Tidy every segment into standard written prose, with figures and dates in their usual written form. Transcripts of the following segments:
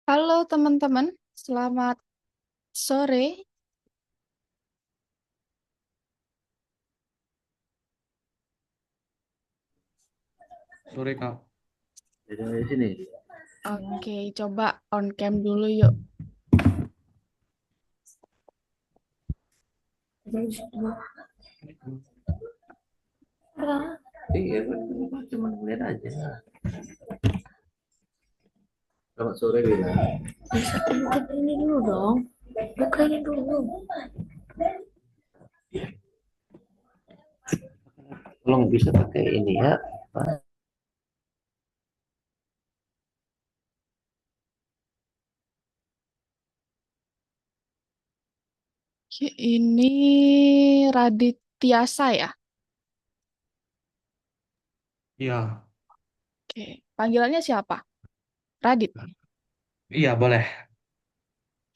Halo teman-teman, selamat sore. Sore Kak. Dari sini. Oke, coba on cam dulu yuk. Iya kan cuma ngeliat aja. Selamat sore Wina. Bisa buka ini dulu dong. Buka ini dulu. Tolong bisa pakai ini ya. Pak. Ini Radit Tiasa ya? Iya, Oke, panggilannya siapa? Radit. iya boleh.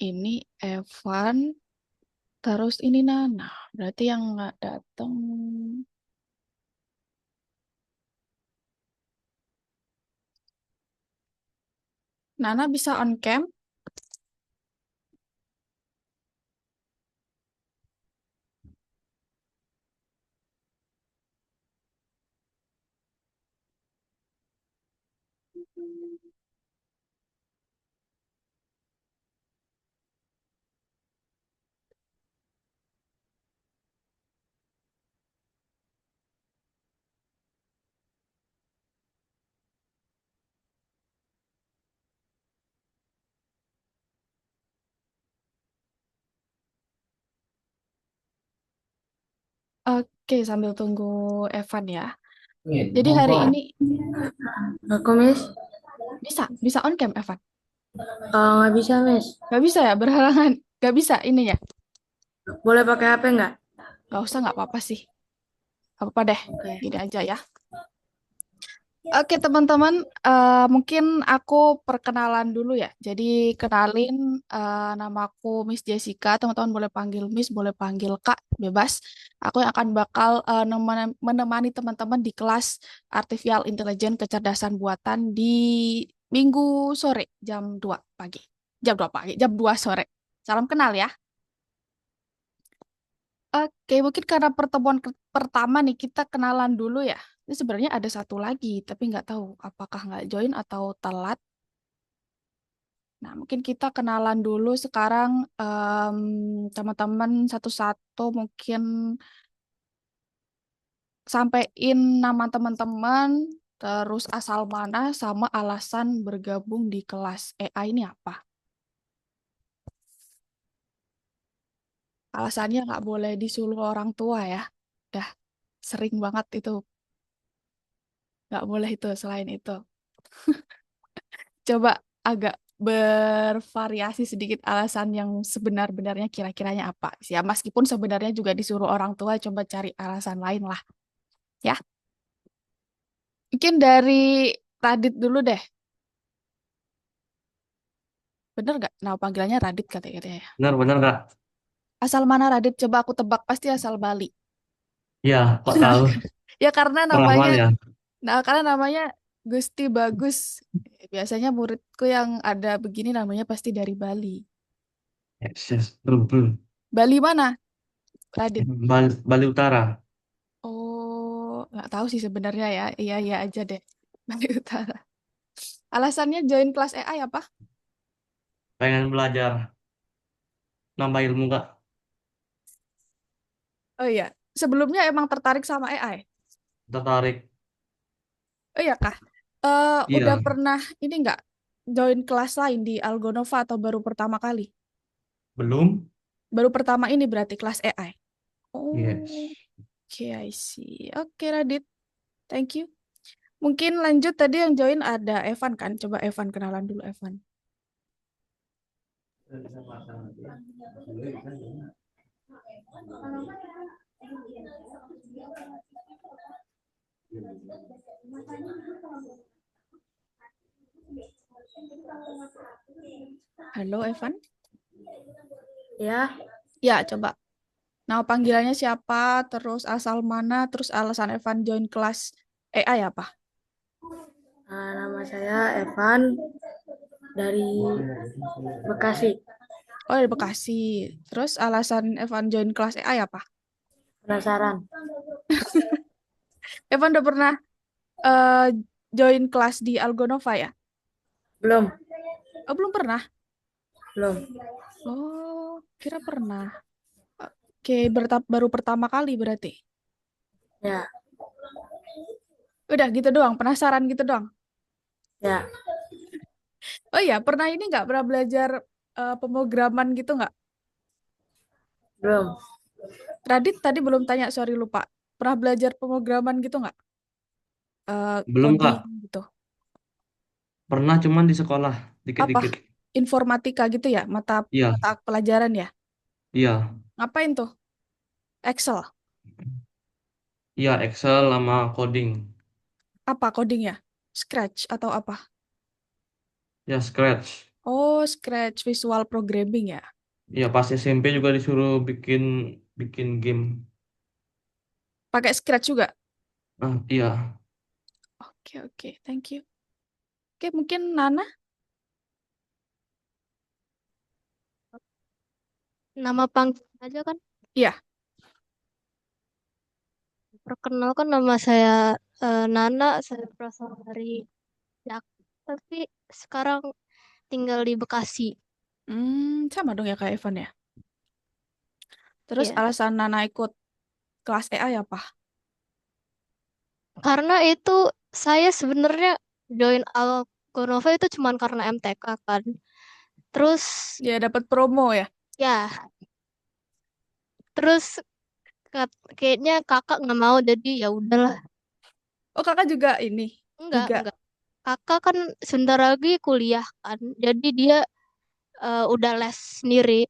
Ini Evan, terus ini Nana. Berarti yang nggak datang. Nana bisa on cam? Oke, sambil tunggu Evan ya. Nih, Jadi hari ngomong. ini Aku Miss, bisa on cam Evan? nggak bisa Miss. Nggak bisa ya, berhalangan. Nggak bisa ini ya. Boleh pakai HP nggak? Nggak usah, nggak apa-apa sih. Nggak apa-apa deh, Oke. gini aja ya. Oke teman-teman, mungkin aku perkenalan dulu ya. Jadi kenalin, namaku Miss Jessica. Teman-teman boleh panggil Miss, boleh panggil Kak, bebas. Aku yang akan bakal menemani teman-teman di kelas Artificial Intelligence Kecerdasan Buatan di Minggu sore jam 2 pagi. Jam 2 sore. Salam kenal ya. Oke, mungkin karena pertemuan pertama nih kita kenalan dulu ya. Ini sebenarnya ada satu lagi, tapi nggak tahu apakah nggak join atau telat. Nah, mungkin kita kenalan dulu sekarang, teman-teman satu-satu mungkin sampein nama teman-teman, terus asal mana sama alasan bergabung di kelas AI ini apa. Alasannya nggak boleh disuruh orang tua ya. Dah sering banget itu, nggak boleh itu selain itu. Coba agak bervariasi sedikit alasan yang sebenar-benarnya kira-kiranya apa. Ya, meskipun sebenarnya juga disuruh orang tua coba cari alasan lain lah. Ya, mungkin dari Radit dulu deh. Bener gak? Nah, panggilannya Radit katanya ya. Benar-benar Kak. Asal mana Radit? Coba aku tebak pasti asal Bali. Iya, kok tahu Ya karena namanya, pengamal ya. karena namanya Gusti Bagus. Biasanya muridku yang ada begini namanya pasti dari Bali. Yes, yes. Betul, betul. Bali mana, Radit? Bali Utara. Oh, nggak tahu sih sebenarnya ya. Iya, iya aja deh. Bali Utara. Alasannya join kelas AI apa? Pengen belajar nambah ilmu Kak. Oh iya, sebelumnya emang tertarik sama AI. Tertarik. Oh iya kah? Udah Iya, pernah ini nggak join kelas lain di Algonova atau baru pertama kali? belum. Baru pertama ini berarti kelas AI. Oh, Yes. oke, I see. Oke, Radit. Thank you. Mungkin lanjut tadi yang join ada Evan kan? Coba Evan kenalan dulu Evan. Halo Evan. Ya, Ya, coba. Nah, panggilannya siapa, terus asal mana, terus alasan Evan join kelas AI apa? nama saya Evan. Dari Bekasi. Oh, dari Bekasi. Terus alasan Evan join kelas AI apa? Penasaran? Evan udah pernah eh, join kelas di Algonova ya? Belum, Oh, belum pernah. belum. Oh, kira pernah. Oke, baru pertama kali berarti. Ya, Udah gitu doang, penasaran gitu doang. ya, Oh iya, pernah ini nggak pernah belajar pemrograman gitu nggak? belum. Radit tadi belum tanya, sorry lupa. Pernah belajar pemrograman gitu nggak? Belum, Coding Kak. gitu. Pernah cuman di sekolah, Apa? dikit-dikit. Informatika gitu ya, mata Iya, mata pelajaran ya. iya. Ngapain tuh? Excel. Iya, Excel sama coding. Apa codingnya? Scratch atau apa? Ya, Scratch. Oh, Scratch Visual Programming ya. Ya, pas SMP juga disuruh bikin bikin game. Pakai Scratch juga. Ah, iya. Oke, oke, thank you. Oke, mungkin Nana? Nama panggung aja kan. Iya. Perkenalkan nama saya Nana, saya berasal dari Jakarta, tapi sekarang tinggal di Bekasi. Sama dong ya kayak Evan ya. Terus Ya, alasan Nana ikut kelas AI apa? karena itu saya sebenarnya join Algonova itu cuman karena MTK kan. Terus Ya dapat promo ya. ya, terus kayaknya kakak nggak mau jadi ya udahlah. Oh, kakak juga ini. Enggak, Juga. enggak. Kakak kan sebentar lagi kuliah kan. Jadi dia udah les sendiri.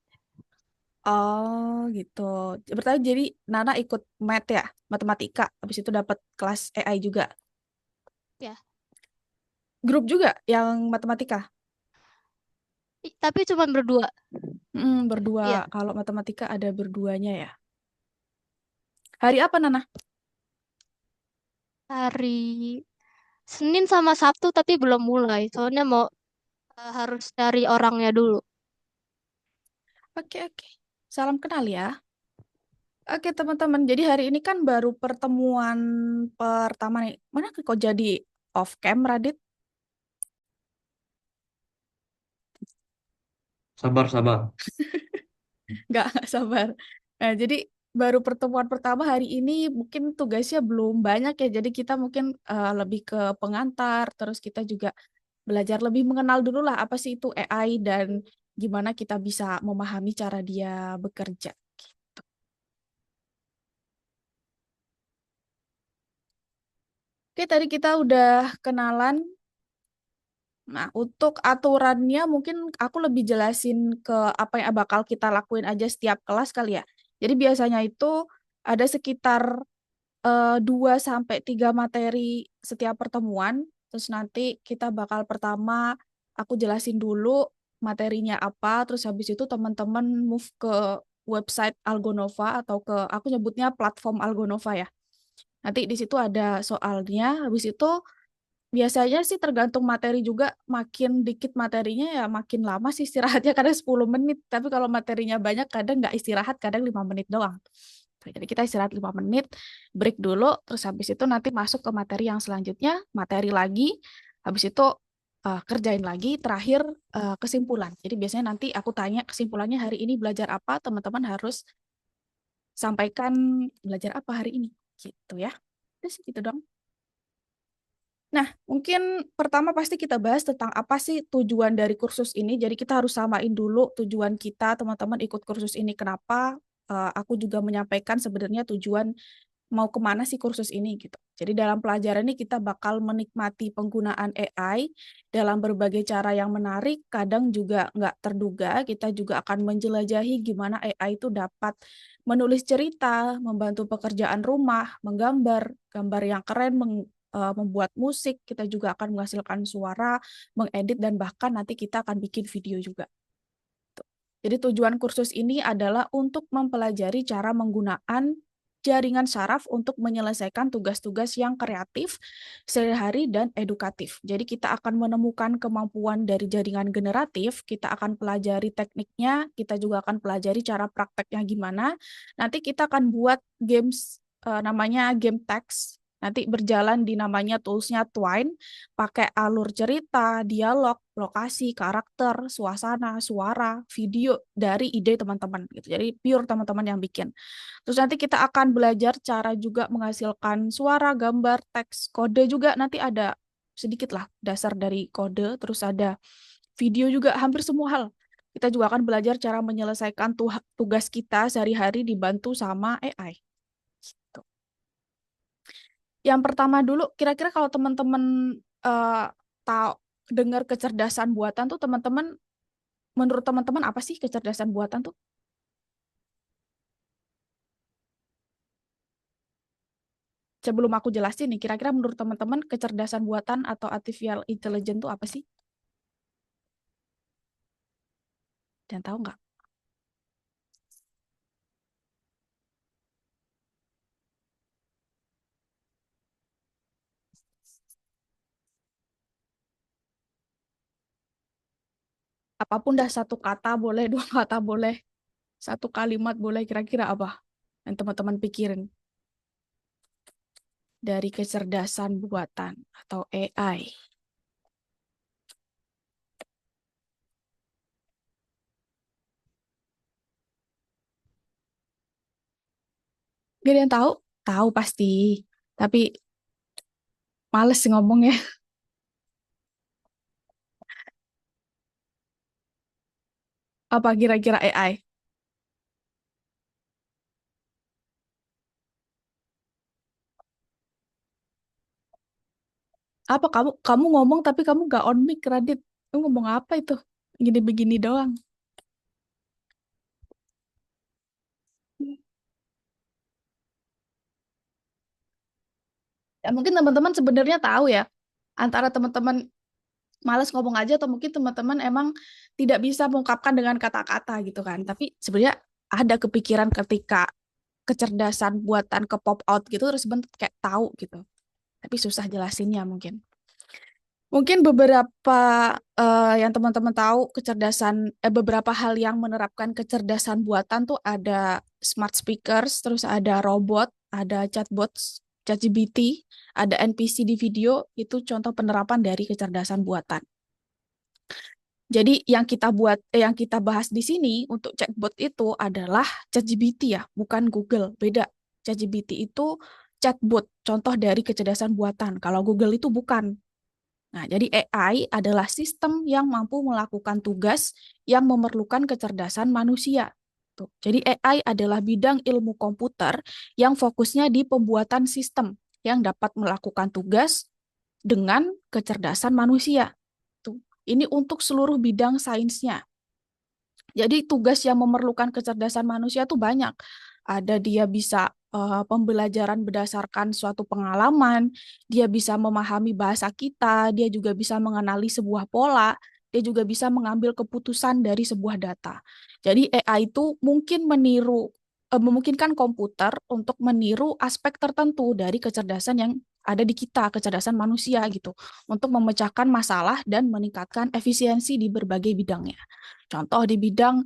Oh, gitu. Berarti jadi Nana ikut mat ya, matematika. Habis itu dapat kelas AI juga. Ya, Grup juga yang matematika. tapi cuman berdua. Berdua. Iya. Kalau matematika ada berduanya ya. Hari apa, Nana? Hari Senin sama Sabtu tapi belum mulai. Soalnya mau harus cari orangnya dulu. Oke, oke. Salam kenal ya. Oke, teman-teman. Jadi hari ini kan baru pertemuan pertama nih. Mana kok jadi off cam, Radit? Sabar, sabar. Nggak sabar. Nah, jadi baru pertemuan pertama hari ini mungkin tugasnya belum banyak ya. Jadi kita mungkin lebih ke pengantar, terus kita juga belajar lebih mengenal dulu lah apa sih itu AI dan gimana kita bisa memahami cara dia bekerja. Oke, tadi kita udah kenalan. Nah, untuk aturannya mungkin aku lebih jelasin ke apa yang bakal kita lakuin aja setiap kelas kali ya. Jadi biasanya itu ada sekitar 2 sampai 3 materi setiap pertemuan. Terus nanti kita bakal pertama aku jelasin dulu materinya apa, terus habis itu teman-teman move ke website Algonova atau ke aku nyebutnya platform Algonova ya. Nanti di situ ada soalnya, habis itu biasanya sih tergantung materi juga, makin dikit materinya ya makin lama sih istirahatnya kadang 10 menit. Tapi kalau materinya banyak kadang nggak istirahat, kadang 5 menit doang. Jadi kita istirahat 5 menit, break dulu, terus habis itu nanti masuk ke materi yang selanjutnya, materi lagi, habis itu kerjain lagi, terakhir kesimpulan. Jadi biasanya nanti aku tanya kesimpulannya hari ini belajar apa, teman-teman harus sampaikan belajar apa hari ini. Gitu ya. Terus gitu dong. Nah, mungkin pertama pasti kita bahas tentang apa sih tujuan dari kursus ini. Jadi kita harus samain dulu tujuan kita, teman-teman ikut kursus ini kenapa. Aku juga menyampaikan sebenarnya tujuan mau kemana sih kursus ini gitu. Jadi dalam pelajaran ini kita bakal menikmati penggunaan AI dalam berbagai cara yang menarik, kadang juga nggak terduga. Kita juga akan menjelajahi gimana AI itu dapat menulis cerita, membantu pekerjaan rumah, menggambar, gambar yang keren, membuat musik. Kita juga akan menghasilkan suara, mengedit, dan bahkan nanti kita akan bikin video juga. Jadi tujuan kursus ini adalah untuk mempelajari cara menggunakan jaringan saraf untuk menyelesaikan tugas-tugas yang kreatif, sehari-hari, dan edukatif. Jadi kita akan menemukan kemampuan dari jaringan generatif, kita akan pelajari tekniknya, kita juga akan pelajari cara prakteknya gimana. Nanti kita akan buat games, namanya game text, nanti berjalan di namanya toolsnya Twine, pakai alur cerita, dialog, lokasi, karakter, suasana, suara, video dari ide teman-teman gitu. Jadi pure teman-teman yang bikin. Terus nanti kita akan belajar cara juga menghasilkan suara, gambar, teks, kode juga nanti ada sedikit lah dasar dari kode, terus ada video juga, hampir semua hal. Kita juga akan belajar cara menyelesaikan tugas kita sehari-hari dibantu sama AI. Gitu. Yang pertama dulu, kira-kira kalau teman-teman tahu dengar kecerdasan buatan tuh teman-teman, menurut teman-teman apa sih kecerdasan buatan tuh? Sebelum aku jelasin nih, kira-kira menurut teman-teman kecerdasan buatan atau artificial intelligence tuh apa sih? Dan tahu nggak? Apapun dah, satu kata boleh, dua kata boleh, satu kalimat boleh, kira-kira apa yang teman-teman pikirin dari kecerdasan buatan atau AI? Gak ada yang tahu? Tahu pasti. Tapi males ngomong ya. Apa kira-kira AI? Apa kamu ngomong tapi kamu gak on mic, Radit? Kamu ngomong apa itu? Gini begini doang. Ya, mungkin teman-teman sebenarnya tahu ya, antara teman-teman malas ngomong aja atau mungkin teman-teman emang tidak bisa mengungkapkan dengan kata-kata gitu kan. Tapi sebenarnya ada kepikiran ketika kecerdasan buatan ke pop out gitu terus bentuk kayak tahu gitu. Tapi susah jelasinnya mungkin. Mungkin beberapa yang teman-teman tahu beberapa hal yang menerapkan kecerdasan buatan tuh ada smart speakers, terus ada robot, ada chatbots, ChatGPT, ada NPC di video, itu contoh penerapan dari kecerdasan buatan. Jadi yang kita bahas di sini untuk chatbot itu adalah ChatGPT ya, bukan Google, beda. ChatGPT itu chatbot, contoh dari kecerdasan buatan. Kalau Google itu bukan. Nah, jadi AI adalah sistem yang mampu melakukan tugas yang memerlukan kecerdasan manusia. Tuh. Jadi AI adalah bidang ilmu komputer yang fokusnya di pembuatan sistem yang dapat melakukan tugas dengan kecerdasan manusia. Tuh. Ini untuk seluruh bidang sainsnya. Jadi tugas yang memerlukan kecerdasan manusia tuh banyak. Ada dia bisa pembelajaran berdasarkan suatu pengalaman, dia bisa memahami bahasa kita, dia juga bisa mengenali sebuah pola, dia juga bisa mengambil keputusan dari sebuah data. Jadi AI itu memungkinkan komputer untuk meniru aspek tertentu dari kecerdasan yang ada di kita, kecerdasan manusia gitu, untuk memecahkan masalah dan meningkatkan efisiensi di berbagai bidangnya. Contoh di bidang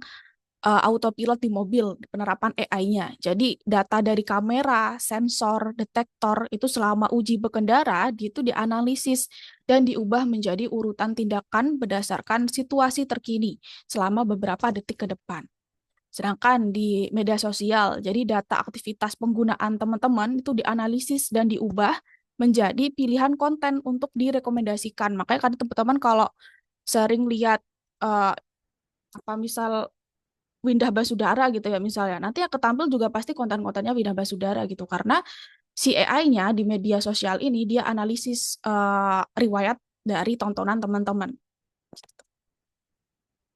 autopilot di mobil, penerapan AI-nya. Jadi data dari kamera, sensor, detektor itu selama uji berkendara itu dianalisis dan diubah menjadi urutan tindakan berdasarkan situasi terkini selama beberapa detik ke depan. Sedangkan di media sosial, jadi data aktivitas penggunaan teman-teman itu dianalisis dan diubah menjadi pilihan konten untuk direkomendasikan. Makanya kan teman-teman kalau sering lihat uh, apa misal Windah Basudara gitu ya misalnya. Nanti yang ketampil juga pasti konten-kontennya Windah Basudara gitu. Karena si AI-nya di media sosial ini dia analisis riwayat dari tontonan teman-teman.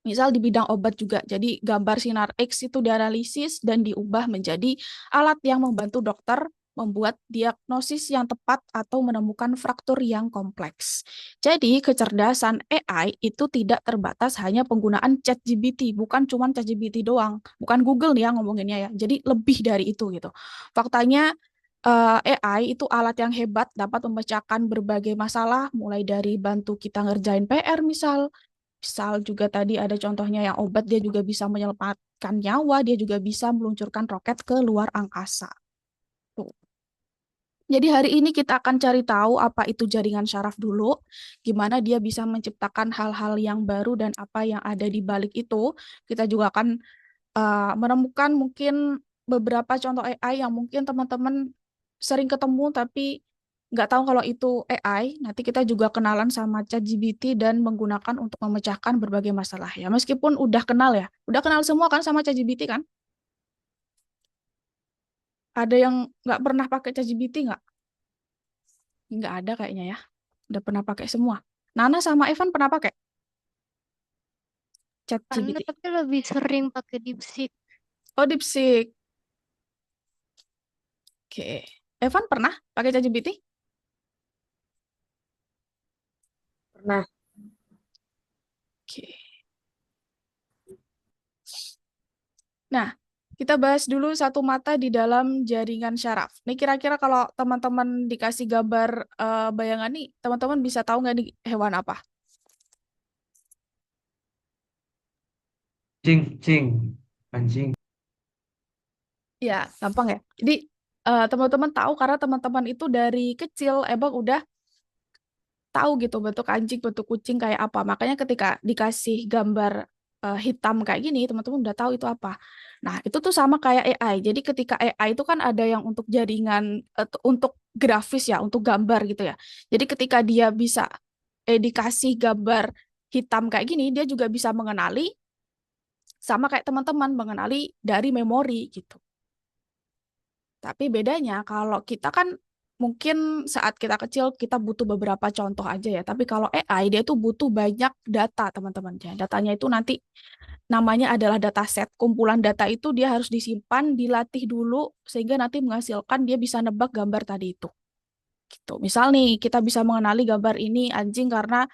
Misal di bidang obat juga. Jadi gambar sinar X itu dianalisis dan diubah menjadi alat yang membantu dokter membuat diagnosis yang tepat atau menemukan fraktur yang kompleks. Jadi, kecerdasan AI itu tidak terbatas hanya penggunaan ChatGPT, bukan cuma ChatGPT doang, bukan Google nih yang ngomonginnya ya. Jadi, lebih dari itu gitu. Faktanya, AI itu alat yang hebat, dapat memecahkan berbagai masalah, mulai dari bantu kita ngerjain PR misal juga tadi ada contohnya yang obat, dia juga bisa menyelamatkan nyawa, dia juga bisa meluncurkan roket ke luar angkasa. Tuh. Jadi hari ini kita akan cari tahu apa itu jaringan syaraf dulu, gimana dia bisa menciptakan hal-hal yang baru dan apa yang ada di balik itu. Kita juga akan menemukan mungkin beberapa contoh AI yang mungkin teman-teman sering ketemu tapi nggak tahu kalau itu AI. Nanti kita juga kenalan sama ChatGPT dan menggunakan untuk memecahkan berbagai masalah ya. Meskipun udah kenal ya, udah kenal semua kan sama ChatGPT kan? Ada yang nggak pernah pakai ChatGPT nggak? Nggak ada kayaknya ya. Udah pernah pakai semua. Nana sama Evan pernah pakai Karena ChatGPT. tapi lebih sering pakai DeepSeek. Oh, DeepSeek. Oke. Evan pernah pakai ChatGPT? Pernah. Oke. Nah, kita bahas dulu satu mata di dalam jaringan syaraf. Nih kira-kira kalau teman-teman dikasih gambar bayangan nih, teman-teman bisa tahu nggak nih hewan apa? Cing, cing, anjing. Ya, gampang ya. Jadi teman-teman tahu karena teman-teman itu dari kecil emang udah tahu gitu bentuk anjing, bentuk kucing kayak apa. Makanya ketika dikasih gambar hitam kayak gini, teman-teman udah tahu itu apa. Nah, itu tuh sama kayak AI. Jadi ketika AI itu kan ada yang untuk jaringan, untuk grafis ya, untuk gambar gitu ya. Jadi ketika dia bisa dikasih gambar hitam kayak gini, dia juga bisa mengenali sama kayak teman-teman mengenali dari memori gitu. Tapi bedanya kalau kita kan mungkin saat kita kecil kita butuh beberapa contoh aja ya. Tapi kalau AI dia tuh butuh banyak data teman-teman. Ya, datanya itu nanti namanya adalah dataset. Kumpulan data itu dia harus disimpan, dilatih dulu sehingga nanti menghasilkan dia bisa nebak gambar tadi itu. Gitu. Misal nih kita bisa mengenali gambar ini anjing karena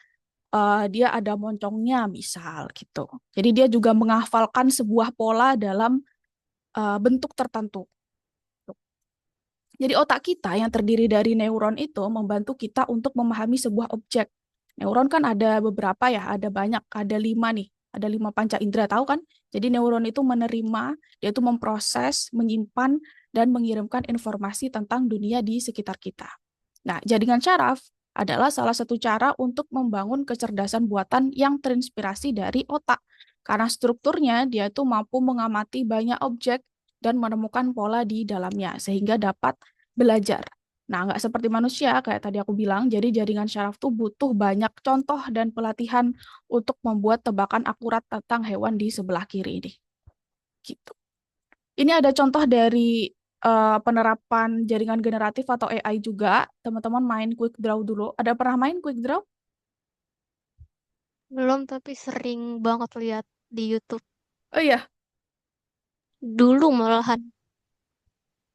dia ada moncongnya misal gitu. Jadi dia juga menghafalkan sebuah pola dalam bentuk tertentu. Jadi otak kita yang terdiri dari neuron itu membantu kita untuk memahami sebuah objek. Neuron kan ada beberapa ya, ada banyak, ada 5 nih. Ada 5 panca indera, tahu kan? Jadi neuron itu menerima, dia itu memproses, menyimpan, dan mengirimkan informasi tentang dunia di sekitar kita. Nah, jaringan syaraf adalah salah satu cara untuk membangun kecerdasan buatan yang terinspirasi dari otak. Karena strukturnya, dia itu mampu mengamati banyak objek dan menemukan pola di dalamnya, sehingga dapat belajar. Nah, nggak seperti manusia, kayak tadi aku bilang, jadi jaringan syaraf tuh butuh banyak contoh dan pelatihan untuk membuat tebakan akurat tentang hewan di sebelah kiri ini. Gitu. Ini ada contoh dari penerapan jaringan generatif atau AI juga. Teman-teman main Quick Draw dulu. Ada pernah main Quick Draw? Belum, tapi sering banget lihat di YouTube. Oh iya, Dulu malahan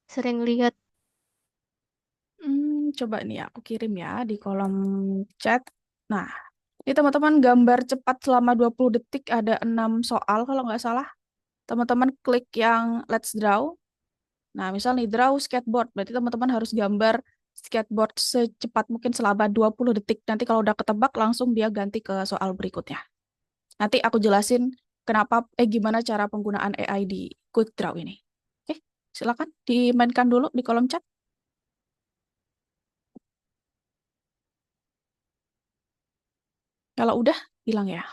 sering lihat. Coba nih aku kirim ya di kolom chat. Nah, ini teman-teman gambar cepat selama 20 detik ada 6 soal kalau nggak salah. Teman-teman klik yang Let's Draw. Nah, misal nih draw skateboard, berarti teman-teman harus gambar skateboard secepat mungkin selama 20 detik. Nanti kalau udah ketebak langsung dia ganti ke soal berikutnya. Nanti aku jelasin gimana cara penggunaan AI di Quick Draw ini. Oke, silakan dimainkan dulu di kolom chat. Kalau udah, bilang ya.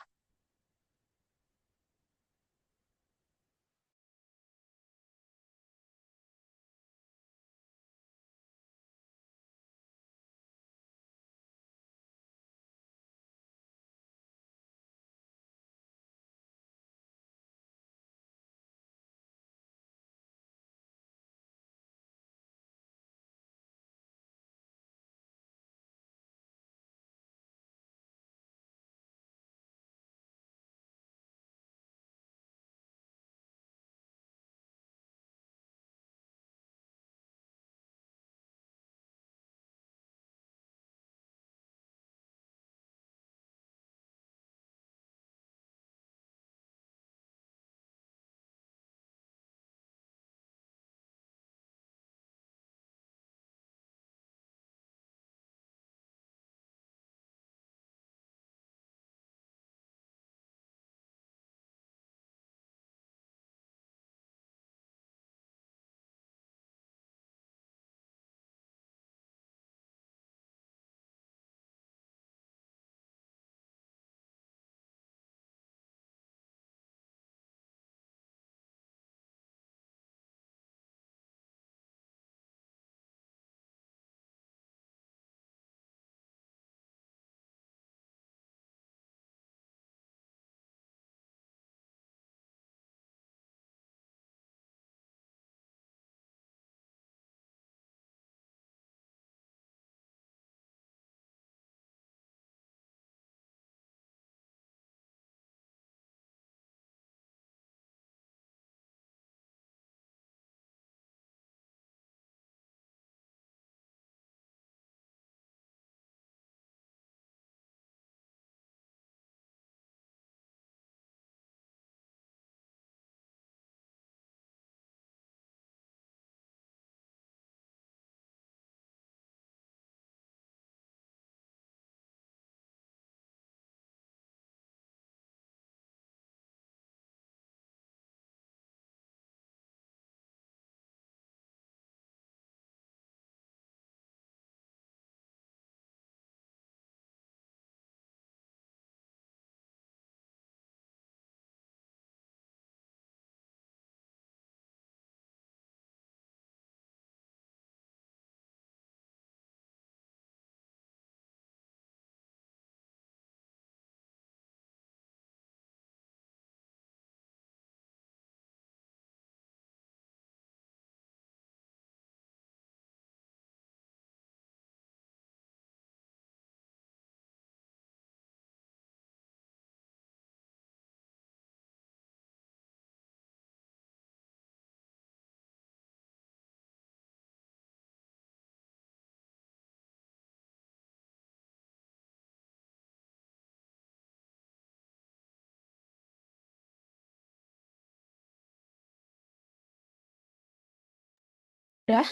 Udah?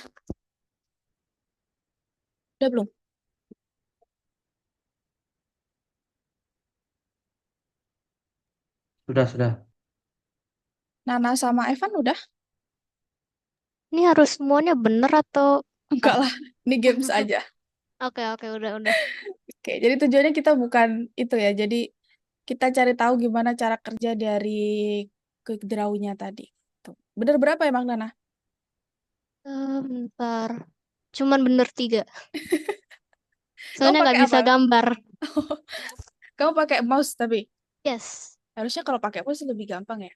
Udah belum? Sudah. Nana sama Evan udah? Ini harus semuanya bener atau Enggak lah, ini games aja. Oke, udah. Oke, jadi tujuannya kita bukan itu ya. Jadi kita cari tahu gimana cara kerja dari quick draw-nya tadi. Tuh. Bener berapa emang Nana? Bentar. Cuman bener 3. Kamu Soalnya pakai nggak bisa apa? gambar. Kamu pakai mouse tapi Yes. harusnya kalau pakai mouse lebih gampang ya.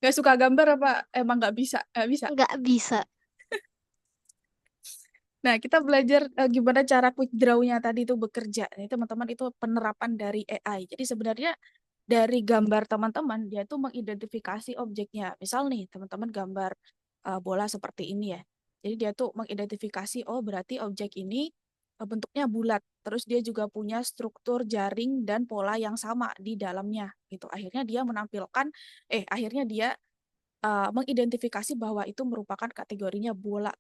Gak suka gambar apa emang nggak bisa? Nggak bisa. Nggak bisa. Nah, kita belajar gimana cara quick draw-nya tadi itu bekerja. Jadi teman-teman itu penerapan dari AI. Jadi sebenarnya dari gambar teman-teman dia tuh mengidentifikasi objeknya. Misal nih, teman-teman gambar bola seperti ini ya. Jadi dia tuh mengidentifikasi oh berarti objek ini bentuknya bulat. Terus dia juga punya struktur jaring dan pola yang sama di dalamnya gitu. Akhirnya dia mengidentifikasi bahwa itu merupakan kategorinya bola.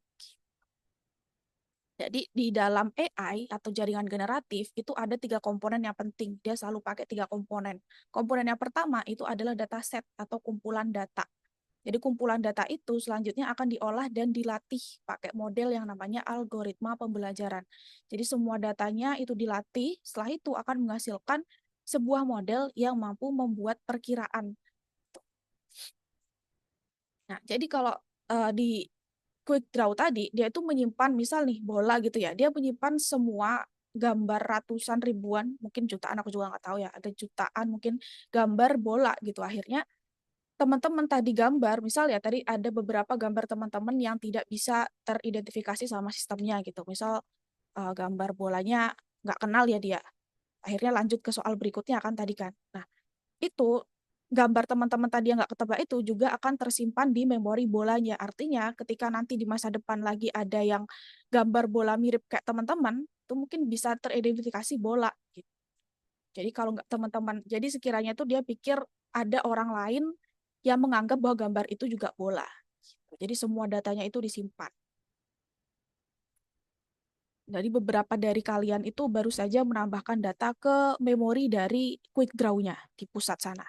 Jadi di dalam AI atau jaringan generatif itu ada 3 komponen yang penting. Dia selalu pakai 3 komponen. Komponen yang pertama itu adalah dataset atau kumpulan data. Jadi kumpulan data itu selanjutnya akan diolah dan dilatih pakai model yang namanya algoritma pembelajaran. Jadi semua datanya itu dilatih, setelah itu akan menghasilkan sebuah model yang mampu membuat perkiraan. Nah, jadi kalau di quick draw tadi, dia itu menyimpan misal nih bola gitu ya, dia menyimpan semua gambar ratusan ribuan, mungkin jutaan, aku juga nggak tahu ya, ada jutaan mungkin gambar bola gitu. Akhirnya teman-teman tadi gambar, misal ya tadi ada beberapa gambar teman-teman yang tidak bisa teridentifikasi sama sistemnya gitu. Misal gambar bolanya nggak kenal ya dia. Akhirnya lanjut ke soal berikutnya kan tadi kan. Nah, itu gambar teman-teman tadi yang nggak ketebak itu juga akan tersimpan di memori bolanya. Artinya ketika nanti di masa depan lagi ada yang gambar bola mirip kayak teman-teman, itu mungkin bisa teridentifikasi bola. Gitu. Jadi kalau nggak teman-teman, jadi sekiranya itu dia pikir ada orang lain yang menganggap bahwa gambar itu juga bola. Jadi semua datanya itu disimpan. Jadi beberapa dari kalian itu baru saja menambahkan data ke memori dari Quick Draw-nya di pusat sana.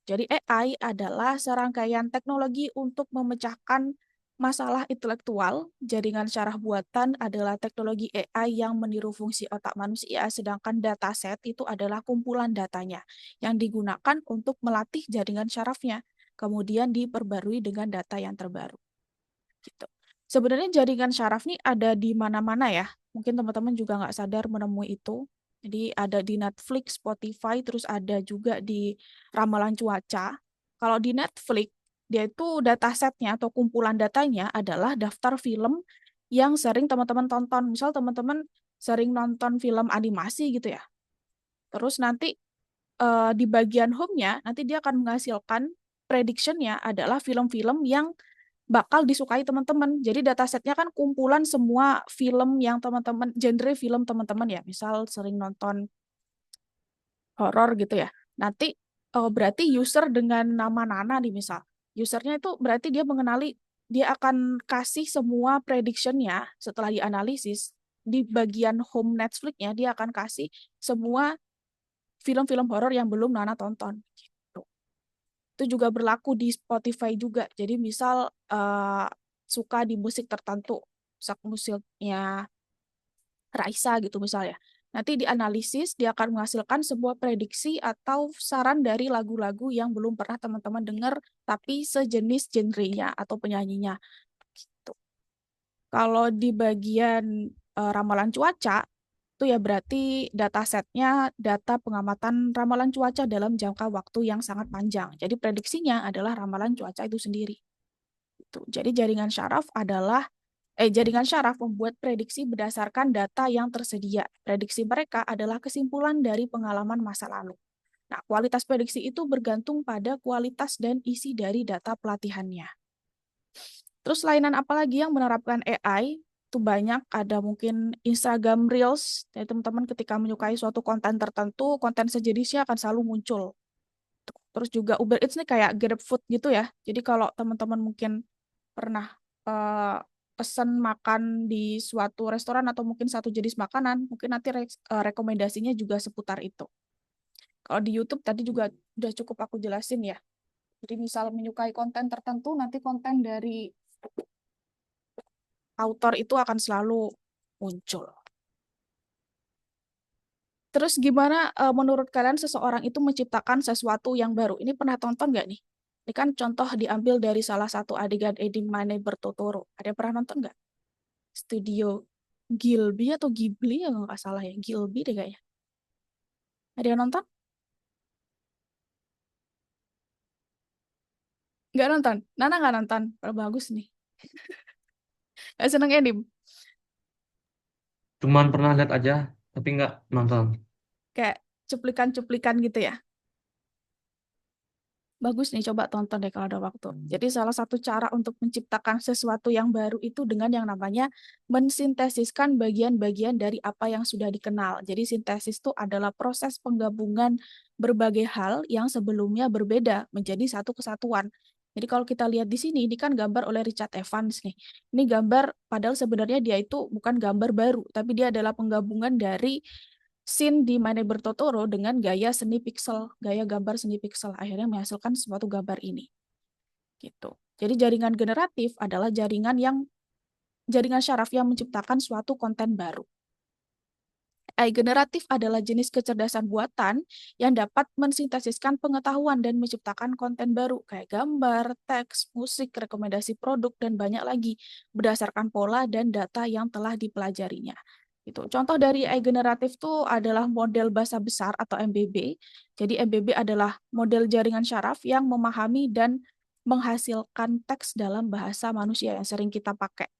Jadi AI adalah serangkaian teknologi untuk memecahkan masalah intelektual. Jaringan syaraf buatan adalah teknologi AI yang meniru fungsi otak manusia, sedangkan dataset itu adalah kumpulan datanya yang digunakan untuk melatih jaringan syarafnya, kemudian diperbarui dengan data yang terbaru. Gitu. Sebenarnya jaringan syaraf nih ada di mana-mana ya. Mungkin teman-teman juga nggak sadar menemui itu. Jadi ada di Netflix, Spotify, terus ada juga di ramalan cuaca. Kalau di Netflix, dia itu datasetnya atau kumpulan datanya adalah daftar film yang sering teman-teman tonton. Misal teman-teman sering nonton film animasi gitu ya. Terus nanti di bagian home-nya, nanti dia akan menghasilkan prediction-nya adalah film-film yang bakal disukai teman-teman. Jadi datasetnya kan kumpulan semua film yang teman-teman, genre film teman-teman ya. Misal sering nonton horor gitu ya. Nanti berarti user dengan nama Nana nih misal. Usernya itu berarti dia mengenali, dia akan kasih semua prediction-nya setelah dianalisis. Di bagian home Netflix-nya dia akan kasih semua film-film horor yang belum Nana tonton. Gitu. Itu juga berlaku di Spotify juga. Jadi misal suka di musik tertentu, musiknya Raisa gitu misalnya. Nanti dianalisis, dia akan menghasilkan sebuah prediksi atau saran dari lagu-lagu yang belum pernah teman-teman dengar, tapi sejenis genrenya atau penyanyinya. Gitu. Kalau di bagian ramalan cuaca, itu ya berarti datasetnya data pengamatan ramalan cuaca dalam jangka waktu yang sangat panjang. Jadi prediksinya adalah ramalan cuaca itu sendiri. Gitu. Jadi jaringan syaraf membuat prediksi berdasarkan data yang tersedia. Prediksi mereka adalah kesimpulan dari pengalaman masa lalu. Nah, kualitas prediksi itu bergantung pada kualitas dan isi dari data pelatihannya. Terus lainan apa lagi yang menerapkan AI? Itu banyak, ada mungkin Instagram Reels. Jadi teman-teman ketika menyukai suatu konten tertentu, konten sejenisnya akan selalu muncul. Terus juga Uber Eats nih kayak GrabFood gitu ya. Jadi kalau teman-teman mungkin pernah eh, pesan makan di suatu restoran atau mungkin satu jenis makanan, mungkin nanti rekomendasinya juga seputar itu. Kalau di YouTube tadi juga udah cukup aku jelasin ya. Jadi misal menyukai konten tertentu, nanti konten dari autor itu akan selalu muncul. Terus gimana menurut kalian seseorang itu menciptakan sesuatu yang baru? Ini pernah tonton nggak nih? Ini kan contoh diambil dari salah satu adegan Eddie Mane Bertotoro. Ada yang pernah nonton nggak? Studio Gilby atau Ghibli ya kalau nggak salah ya. Gilby deh kayaknya. Ada yang nonton? Nggak nonton? Nana nggak nonton? Bagus nih. Nggak seneng anime? Cuman pernah lihat aja, tapi nggak nonton. Kayak cuplikan-cuplikan gitu ya. Bagus nih, coba tonton deh kalau ada waktu. Jadi salah satu cara untuk menciptakan sesuatu yang baru itu dengan yang namanya mensintesiskan bagian-bagian dari apa yang sudah dikenal. Jadi sintesis itu adalah proses penggabungan berbagai hal yang sebelumnya berbeda menjadi satu kesatuan. Jadi kalau kita lihat di sini, ini kan gambar oleh Richard Evans nih. Ini gambar, padahal sebenarnya dia itu bukan gambar baru, tapi dia adalah penggabungan dari scene di Mane Bertotoro dengan gaya seni pixel, gaya gambar seni pixel akhirnya menghasilkan suatu gambar ini. Gitu. Jadi jaringan generatif adalah jaringan syaraf yang menciptakan suatu konten baru. AI generatif adalah jenis kecerdasan buatan yang dapat mensintesiskan pengetahuan dan menciptakan konten baru kayak gambar, teks, musik, rekomendasi produk, dan banyak lagi berdasarkan pola dan data yang telah dipelajarinya. Itu. Contoh dari AI generatif itu adalah model bahasa besar atau MBB. Jadi MBB adalah model jaringan syaraf yang memahami dan menghasilkan teks dalam bahasa manusia yang sering kita pakai.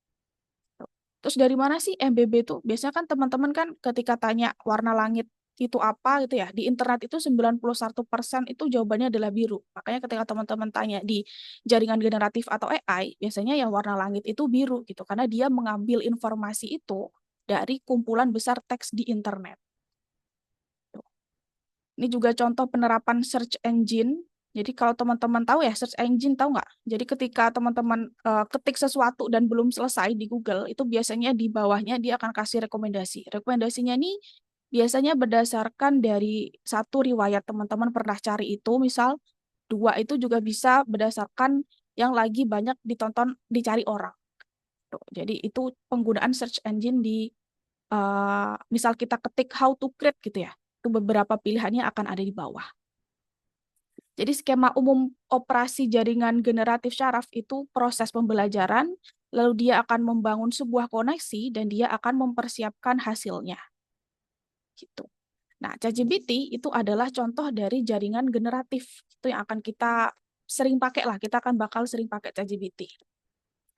Terus dari mana sih MBB itu? Biasanya kan teman-teman kan ketika tanya warna langit itu apa gitu ya, di internet itu 91% itu jawabannya adalah biru. Makanya ketika teman-teman tanya di jaringan generatif atau AI, biasanya yang warna langit itu biru gitu, karena dia mengambil informasi itu dari kumpulan besar teks di internet. Ini juga contoh penerapan search engine. Jadi kalau teman-teman tahu ya search engine tahu nggak? Jadi ketika teman-teman ketik sesuatu dan belum selesai di Google, itu biasanya di bawahnya dia akan kasih rekomendasi. Rekomendasinya ini biasanya berdasarkan dari satu riwayat teman-teman pernah cari itu, misal dua itu juga bisa berdasarkan yang lagi banyak ditonton dicari orang. Tuh, jadi itu penggunaan search engine di misal kita ketik how to create gitu ya, itu beberapa pilihannya akan ada di bawah. Jadi skema umum operasi jaringan generatif syaraf itu proses pembelajaran, lalu dia akan membangun sebuah koneksi dan dia akan mempersiapkan hasilnya. Gitu. Nah, ChatGPT itu adalah contoh dari jaringan generatif. Itu yang akan kita sering pakai lah, kita akan bakal sering pakai ChatGPT.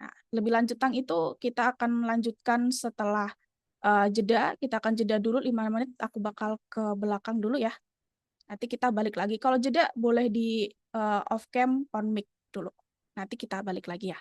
Nah, lebih lanjutan itu kita akan lanjutkan setelah jeda, kita akan jeda dulu 5 menit, aku bakal ke belakang dulu ya. Nanti kita balik lagi. Kalau jeda boleh di off cam, on mic dulu. Nanti kita balik lagi ya.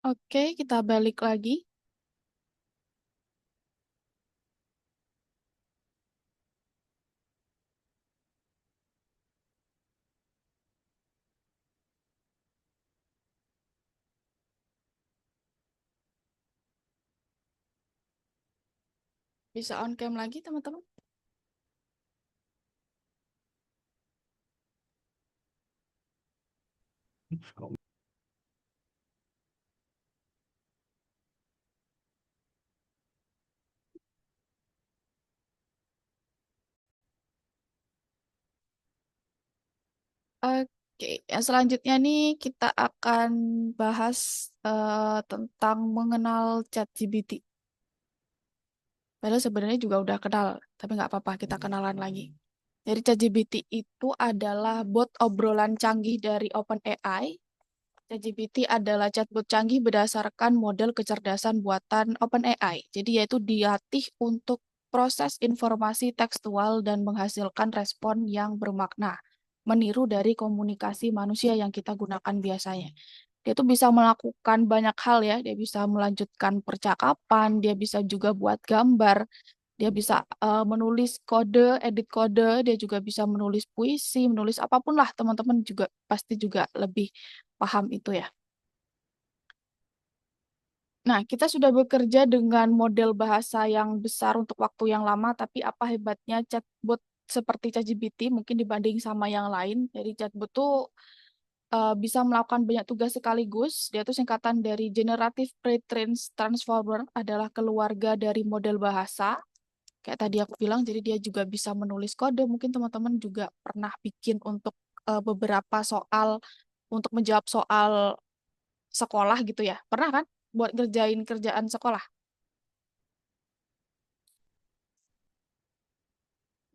Oke, kita balik lagi. Bisa on cam lagi, teman-teman? Oke, yang selanjutnya nih kita akan bahas tentang mengenal ChatGPT. Padahal sebenarnya juga udah kenal, tapi nggak apa-apa, kita kenalan lagi. Jadi ChatGPT itu adalah bot obrolan canggih dari OpenAI. ChatGPT adalah chatbot canggih berdasarkan model kecerdasan buatan OpenAI. Jadi yaitu dilatih untuk proses informasi tekstual dan menghasilkan respon yang bermakna, meniru dari komunikasi manusia yang kita gunakan biasanya. Dia tuh bisa melakukan banyak hal ya, dia bisa melanjutkan percakapan, dia bisa juga buat gambar, dia bisa menulis kode, edit kode, dia juga bisa menulis puisi, menulis apapun lah, teman-teman juga pasti juga lebih paham itu ya. Nah, kita sudah bekerja dengan model bahasa yang besar untuk waktu yang lama, tapi apa hebatnya chatbot seperti ChatGPT mungkin dibanding sama yang lain. Jadi chatbot tuh bisa melakukan banyak tugas sekaligus. Dia tuh singkatan dari Generative Pre-trained Transformer, adalah keluarga dari model bahasa. Kayak tadi aku bilang, jadi dia juga bisa menulis kode. Mungkin teman-teman juga pernah bikin untuk beberapa soal, untuk menjawab soal sekolah gitu ya. Pernah kan? Buat ngerjain kerjaan sekolah.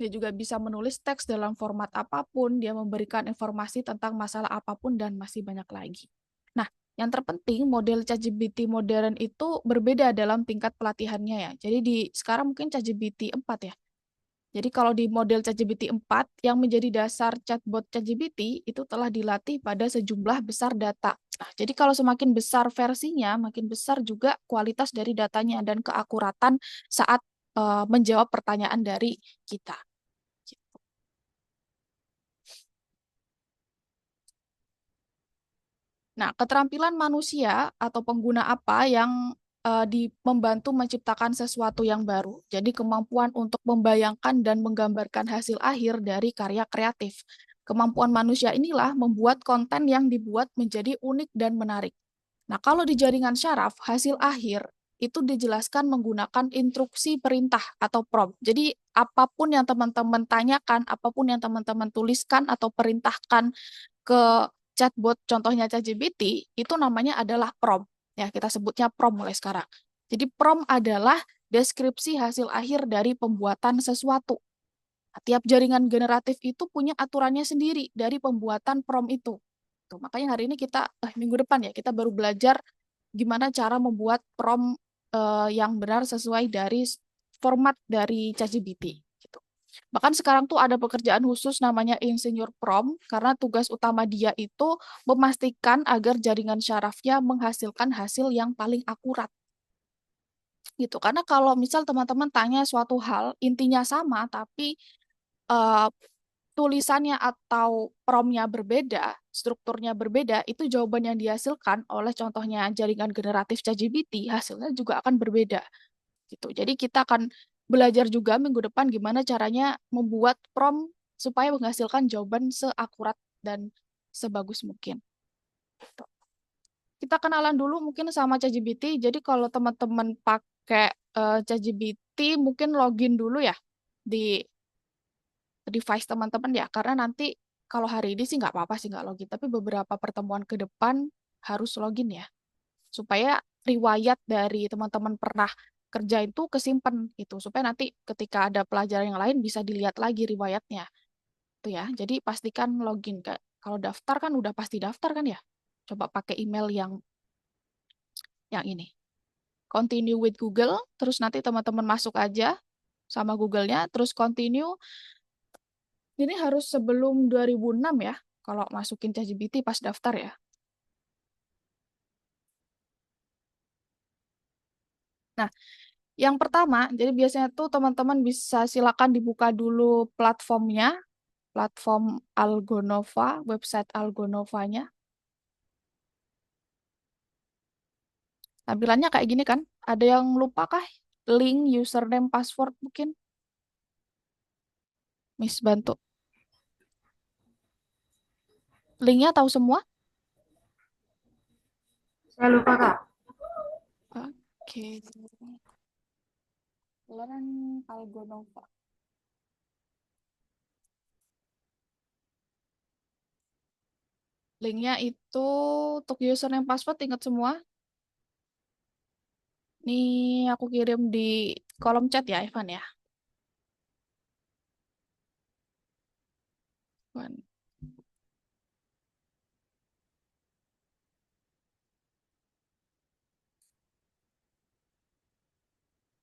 Dia juga bisa menulis teks dalam format apapun, dia memberikan informasi tentang masalah apapun, dan masih banyak lagi. Nah, yang terpenting model ChatGPT modern itu berbeda dalam tingkat pelatihannya ya. Jadi sekarang mungkin ChatGPT 4 ya. Jadi kalau di model ChatGPT 4 yang menjadi dasar chatbot ChatGPT itu telah dilatih pada sejumlah besar data. Nah, jadi kalau semakin besar versinya, makin besar juga kualitas dari datanya dan keakuratan saat menjawab pertanyaan dari kita. Nah, keterampilan manusia atau pengguna apa yang membantu menciptakan sesuatu yang baru. Jadi kemampuan untuk membayangkan dan menggambarkan hasil akhir dari karya kreatif. Kemampuan manusia inilah membuat konten yang dibuat menjadi unik dan menarik. Nah, kalau di jaringan syaraf, hasil akhir itu dijelaskan menggunakan instruksi perintah atau prompt. Jadi, apapun yang teman-teman tanyakan, apapun yang teman-teman tuliskan atau perintahkan ke chatbot, contohnya ChatGPT, itu namanya adalah prompt. Ya, kita sebutnya prompt mulai sekarang. Jadi, prompt adalah deskripsi hasil akhir dari pembuatan sesuatu. Nah, tiap jaringan generatif itu punya aturannya sendiri dari pembuatan prompt itu. Tuh, makanya hari ini kita, minggu depan ya, kita baru belajar gimana cara membuat prompt yang benar sesuai dari format dari ChatGPT. Gitu. Bahkan sekarang tuh ada pekerjaan khusus namanya insinyur prompt, karena tugas utama dia itu memastikan agar jaringan syarafnya menghasilkan hasil yang paling akurat. Gitu. Karena kalau misal teman-teman tanya suatu hal, intinya sama, tapi eh, tulisannya atau prompt-nya berbeda, strukturnya berbeda, itu jawaban yang dihasilkan oleh contohnya jaringan generatif ChatGPT, hasilnya juga akan berbeda. Gitu. Jadi kita akan belajar juga minggu depan gimana caranya membuat prompt supaya menghasilkan jawaban seakurat dan sebagus mungkin. Gitu. Kita kenalan dulu mungkin sama ChatGPT. Jadi kalau teman-teman pakai ChatGPT, mungkin login dulu ya di device teman-teman ya, karena nanti kalau hari ini sih nggak apa-apa sih nggak login, tapi beberapa pertemuan ke depan harus login ya, supaya riwayat dari teman-teman pernah kerja itu kesimpan gitu, supaya nanti ketika ada pelajaran yang lain bisa dilihat lagi riwayatnya tuh ya. Jadi pastikan login. Kalau daftar kan udah pasti daftar kan ya, coba pakai email yang ini, continue with Google, terus nanti teman-teman masuk aja sama Google-nya, terus continue. Ini harus sebelum 2006 ya, kalau masukin ChatGPT pas daftar ya. Nah, yang pertama, jadi biasanya tuh teman-teman bisa silakan dibuka dulu platformnya, platform Algonova, website Algonovanya. Tampilannya kayak gini kan? Ada yang lupa kah? Link, username, password mungkin? Miss bantu. Linknya tahu semua? Saya lupa Kak. Oke. Learn Algonova. Linknya itu untuk username password ingat semua. Nih aku kirim di kolom chat ya, Evan ya. Evan.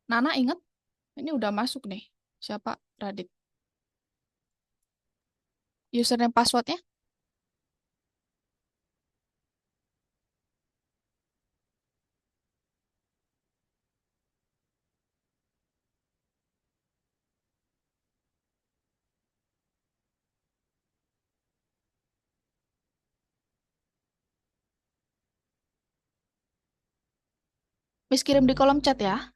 Nana ingat? Ini udah masuk nih. Siapa? Radit. Username passwordnya? Miss kirim di kolom chat ya.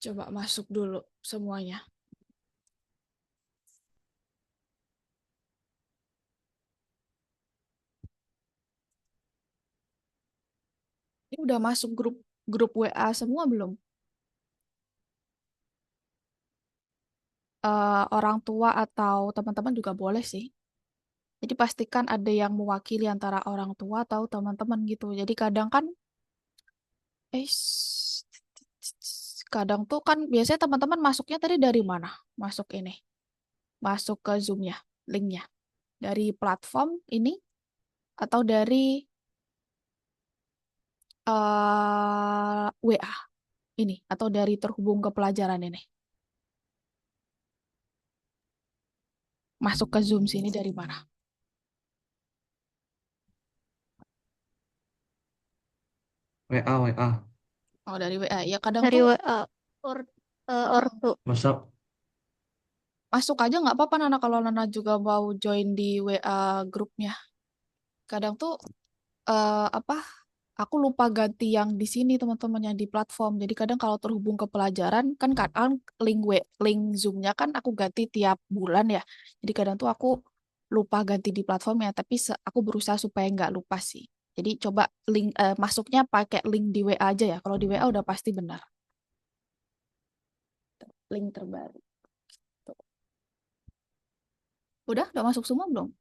Coba masuk dulu semuanya. Ini udah masuk grup grup WA semua belum? Orang tua atau teman-teman juga boleh sih. Jadi pastikan ada yang mewakili antara orang tua atau teman-teman gitu. Jadi kadang kan, eh, kadang tuh kan biasanya teman-teman masuknya tadi dari mana? Masuk ini, masuk ke Zoom-nya, linknya. Dari platform ini atau dari WA ini atau dari terhubung ke pelajaran ini. Masuk ke Zoom sini dari mana? WA, WA. Oh, dari WA. Ya kadang Dari tuh WA or ortu. Masa masuk aja nggak apa-apa Nana kalau Nana juga mau join di WA grupnya. Kadang tuh apa? Aku lupa ganti yang di sini teman-teman yang di platform. Jadi kadang kalau terhubung ke pelajaran kan kadang link Zoom-nya kan aku ganti tiap bulan ya. Jadi kadang tuh aku lupa ganti di platformnya. Tapi aku berusaha supaya nggak lupa sih. Jadi coba masuknya pakai link di WA aja ya. Kalau di WA udah pasti benar. Link terbaru. Tuh. Udah masuk semua belum?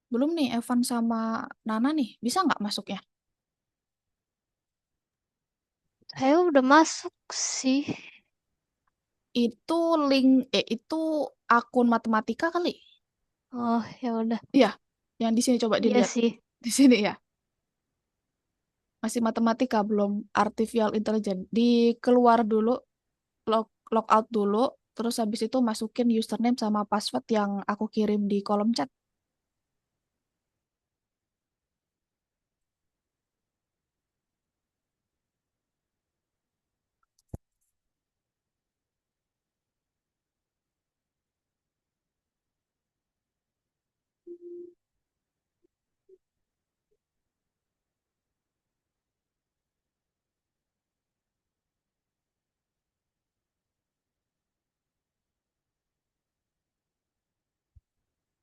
Belum nih Evan sama Nana nih. Bisa nggak masuknya? Saya udah masuk sih. Itu itu akun matematika kali. Oh, ya udah. Iya, yang di sini coba Iya dilihat. sih. Di sini ya. Masih matematika, belum artificial intelligence. Di keluar dulu, log out dulu, terus habis itu masukin username sama password yang aku kirim di kolom chat.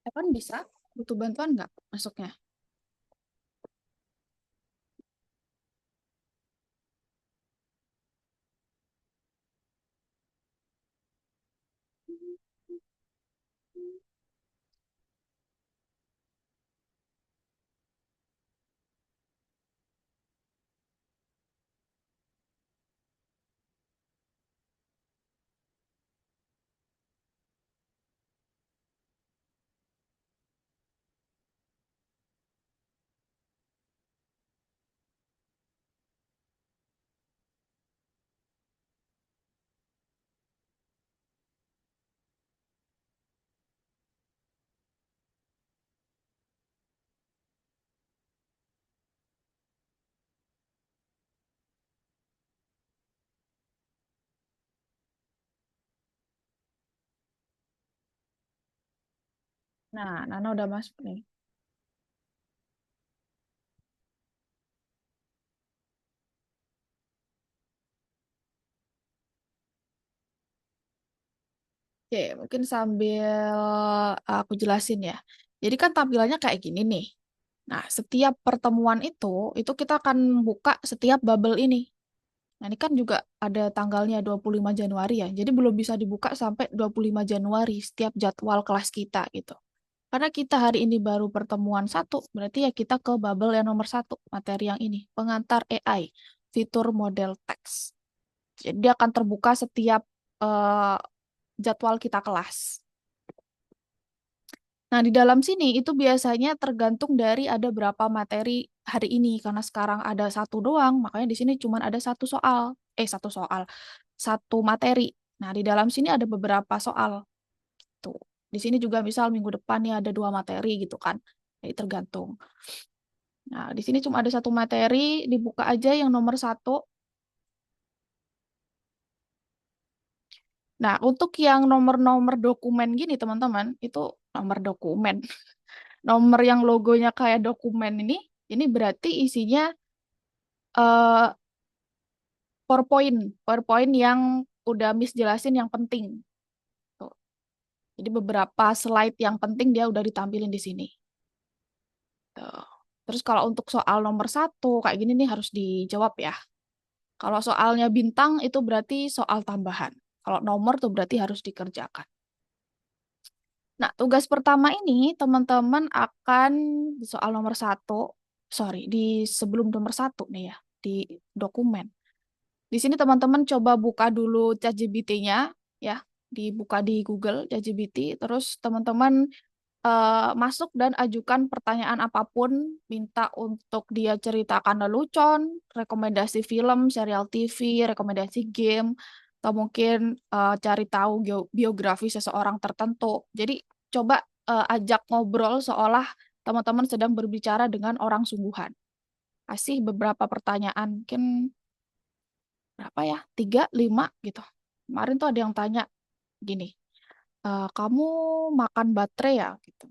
Evan bisa? Butuh bantuan nggak masuknya? Nah, Nana udah masuk nih. Oke, mungkin sambil aku jelasin ya. Jadi kan tampilannya kayak gini nih. Nah, setiap pertemuan itu kita akan buka setiap bubble ini. Nah, ini kan juga ada tanggalnya 25 Januari ya. Jadi belum bisa dibuka sampai 25 Januari setiap jadwal kelas kita gitu. Karena kita hari ini baru pertemuan satu, berarti ya kita ke bubble yang nomor satu, materi yang ini, pengantar AI, fitur model teks. Jadi dia akan terbuka setiap eh, jadwal kita kelas. Nah, di dalam sini itu biasanya tergantung dari ada berapa materi hari ini. Karena sekarang ada satu doang, makanya di sini cuma ada satu soal, satu materi. Nah, di dalam sini ada beberapa soal. Tuh. Di sini juga misal minggu depan ya ada dua materi gitu kan. Jadi tergantung. Nah, di sini cuma ada satu materi, dibuka aja yang nomor satu. Nah, untuk yang nomor-nomor dokumen gini teman-teman, itu nomor dokumen. Nomor yang logonya kayak dokumen ini berarti isinya eh PowerPoint, PowerPoint yang udah Miss jelasin yang penting. Tuh. Jadi beberapa slide yang penting dia udah ditampilin di sini. Tuh. Terus kalau untuk soal nomor satu kayak gini nih harus dijawab ya. Kalau soalnya bintang itu berarti soal tambahan. Kalau nomor tuh berarti harus dikerjakan. Nah, tugas pertama ini teman-teman akan di soal nomor satu, sorry, di sebelum nomor satu nih ya, di dokumen. Di sini teman-teman coba buka dulu ChatGPT-nya ya, dibuka di Google ChatGPT, terus teman-teman masuk dan ajukan pertanyaan apapun, minta untuk dia ceritakan lelucon, rekomendasi film, serial TV, rekomendasi game, atau mungkin cari tahu biografi seseorang tertentu. Jadi coba ajak ngobrol seolah teman-teman sedang berbicara dengan orang sungguhan. Kasih beberapa pertanyaan, mungkin berapa ya? 3, 5 gitu. Kemarin tuh ada yang tanya gini, kamu makan baterai ya? Gitu.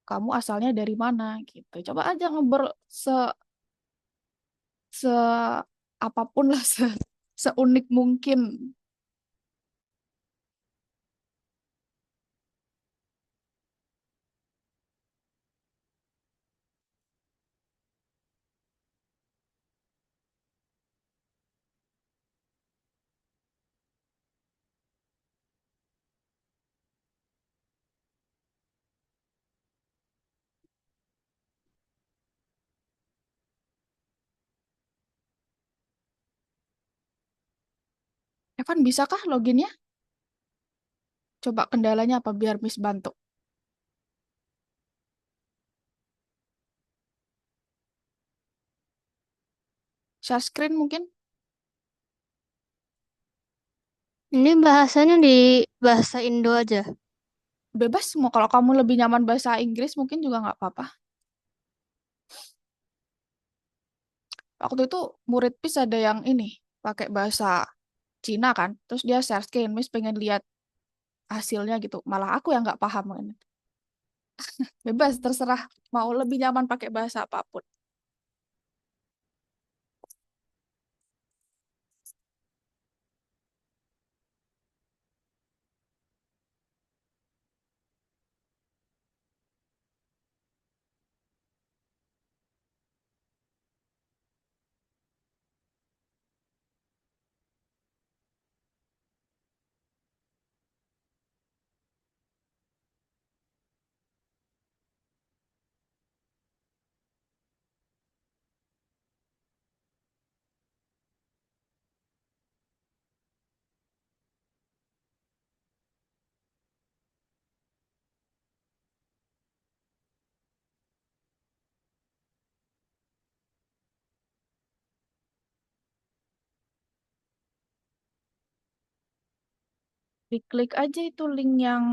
Kamu asalnya dari mana gitu. Coba aja ngobrol se apapun lah seunik mungkin. Evan bisakah loginnya? Coba kendalanya apa biar Miss bantu. Share screen mungkin? Ini bahasanya di bahasa Indo aja. Bebas mau kalau kamu lebih nyaman bahasa Inggris mungkin juga nggak apa-apa. Waktu itu murid PIS ada yang ini pakai bahasa Cina kan, terus dia share screen, Miss pengen lihat hasilnya gitu. Malah aku yang nggak paham ini. Bebas terserah mau lebih nyaman pakai bahasa apapun. Diklik aja itu link yang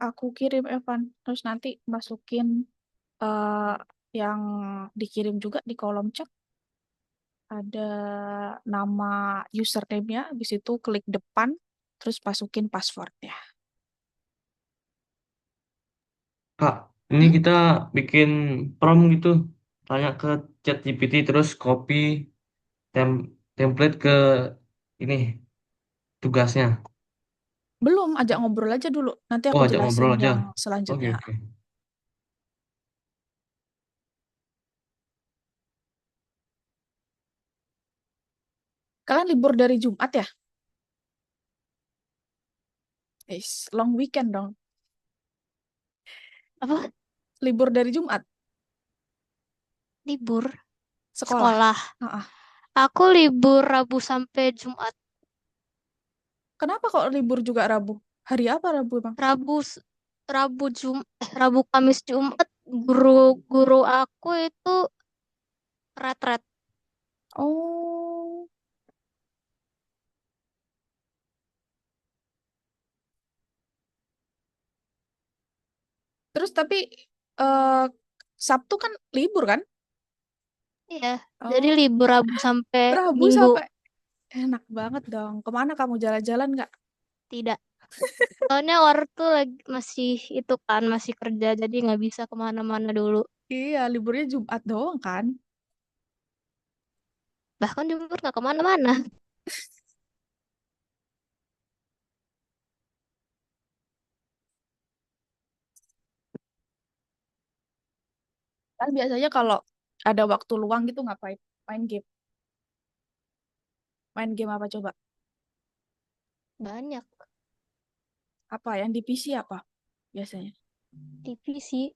aku kirim, Evan. Terus nanti masukin eh, yang dikirim juga di kolom chat. Ada nama username-nya, habis itu klik depan, terus masukin passwordnya. Kak, ini Hmm? kita bikin prom gitu. Tanya ke ChatGPT terus copy template ke ini tugasnya. Belum, ajak ngobrol aja dulu. Nanti Oh, aku ajak jelasin ngobrol aja. yang Oke, selanjutnya. oke. Kalian libur dari Jumat ya? Long weekend dong. Apa? Libur dari Jumat, Libur sekolah. sekolah. Ah, Aku libur Rabu sampai Jumat. kenapa kok libur juga Rabu? Hari apa Rabu bang? Rabu s- Rabu Kamis Jumat guru-guru aku itu retret. Oh, terus tapi eh Sabtu kan libur kan? Iya, jadi Oh, libur Rabu sampai Rabu Minggu. sampai enak banget dong. Kemana kamu jalan-jalan nggak? Tidak. Soalnya waktu lagi masih itu kan masih kerja jadi nggak bisa kemana-mana dulu. Iya, liburnya Jumat doang kan? Bahkan libur nggak kemana-mana. Kan biasanya kalau ada waktu luang gitu ngapain? Main game. Main game apa coba? Banyak Apa yang di PC apa biasanya? di PC,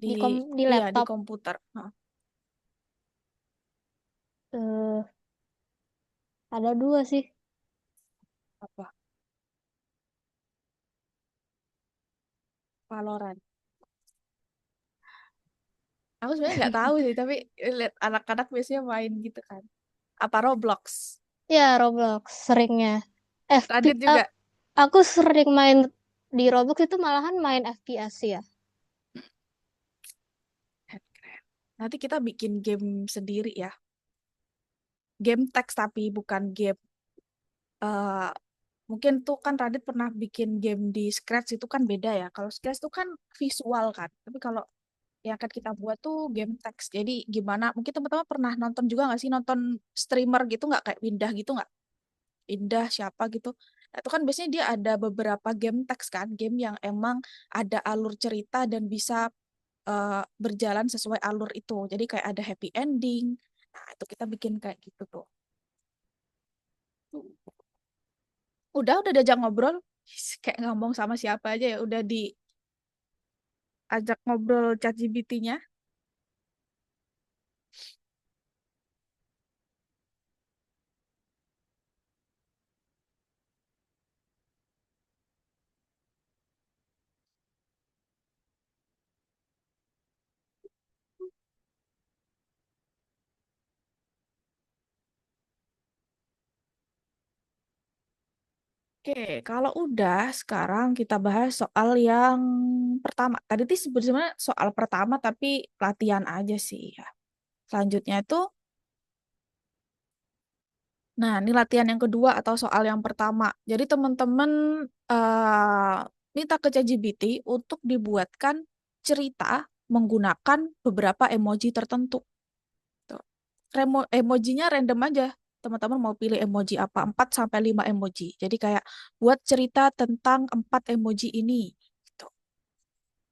Di di iya di laptop. komputer. Hah, eh ada dua sih. apa? Valorant. Aku sebenarnya nggak tahu sih, tapi lihat anak-anak biasanya main gitu kan. Apa Roblox? Ya Roblox seringnya. FP Radit juga. aku sering main di Roblox itu malahan main FPS ya. Keren. Nanti kita bikin game sendiri ya. Game teks tapi bukan game. eh Mungkin tuh kan Radit pernah bikin game di Scratch itu kan beda ya. Kalau Scratch itu kan visual kan. Tapi kalau yang akan kita buat tuh game teks. Jadi gimana? Mungkin teman-teman pernah nonton juga nggak sih nonton streamer gitu nggak kayak Pindah gitu nggak? Pindah siapa gitu. Nah, itu kan biasanya dia ada beberapa game teks kan. Game yang emang ada alur cerita dan bisa berjalan sesuai alur itu. Jadi kayak ada happy ending. Nah, itu kita bikin kayak gitu tuh. Udah diajak ngobrol. Kayak ngomong sama siapa aja ya. Udah diajak ngobrol ChatGPT-nya. Oke, kalau udah sekarang kita bahas soal yang pertama. Tadi tuh sebenarnya soal pertama tapi latihan aja sih ya. Selanjutnya itu, nah ini latihan yang kedua atau soal yang pertama. Jadi teman-teman minta ke ChatGPT untuk dibuatkan cerita menggunakan beberapa emoji tertentu. Tuh. Emojinya random aja. Teman-teman mau pilih emoji apa? 4 sampai 5 emoji. Jadi kayak buat cerita tentang 4 emoji ini. Gitu.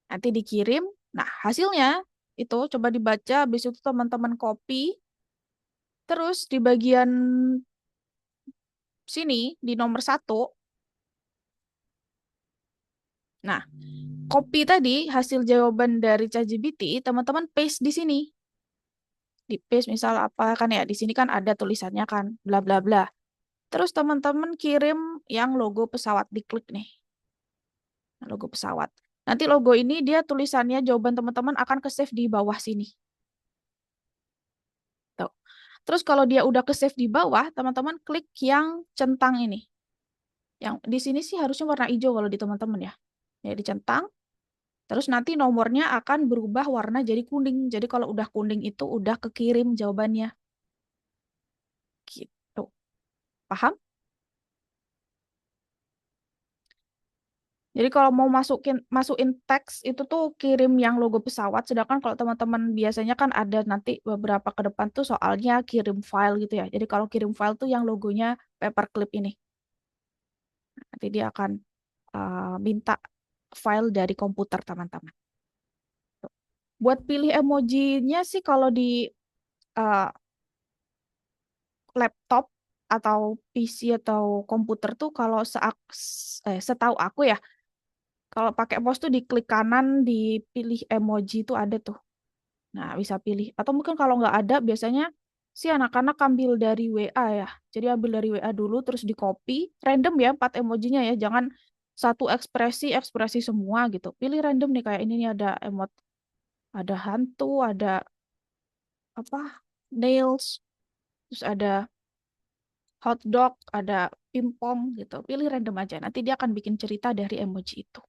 Nanti dikirim. Nah, hasilnya itu coba dibaca, habis itu teman-teman copy. Terus di bagian sini, di nomor satu, nah, copy tadi hasil jawaban dari ChatGPT, teman-teman paste di sini. Di paste misal apa kan ya, di sini kan ada tulisannya kan, bla bla bla. Terus teman-teman kirim yang logo pesawat, diklik nih, logo pesawat. Nanti logo ini dia tulisannya jawaban teman-teman akan ke save di bawah sini. Tuh. Terus kalau dia udah ke save di bawah, teman-teman klik yang centang ini. Yang di sini sih harusnya warna hijau kalau di teman-teman ya. Ya dicentang. Terus nanti nomornya akan berubah warna jadi kuning. Jadi kalau udah kuning itu udah kekirim jawabannya. Gitu. Paham? Jadi kalau mau masukin teks itu tuh kirim yang logo pesawat, sedangkan kalau teman-teman biasanya kan ada nanti beberapa ke depan tuh soalnya kirim file gitu ya. Jadi kalau kirim file tuh yang logonya paperclip ini. Nanti dia akan minta file dari komputer teman-teman. Buat pilih emojinya sih kalau di uh, laptop atau PC atau komputer tuh kalau setahu aku ya, kalau pakai mouse tuh di klik kanan dipilih emoji itu ada tuh. Nah, bisa pilih. Atau mungkin kalau nggak ada, biasanya si anak-anak ambil dari WA ya. Jadi ambil dari WA dulu, terus di copy. Random ya, 4 emojinya ya. Jangan satu ekspresi, ekspresi semua gitu. Pilih random nih, kayak ini nih ada emot. Ada hantu, ada apa, nails, terus ada hotdog, ada pimpong gitu. Pilih random aja. Nanti dia akan bikin cerita dari emoji itu.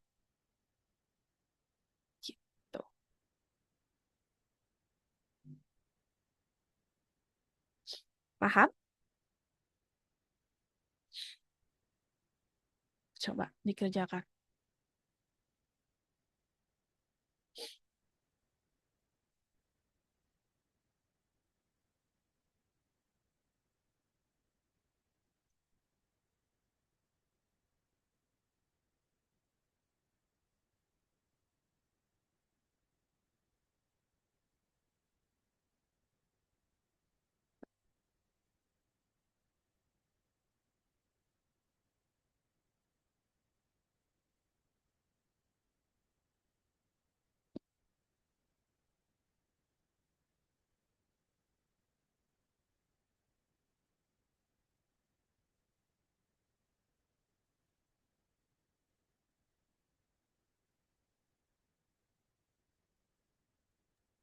Gitu. Paham? Coba dikerjakan.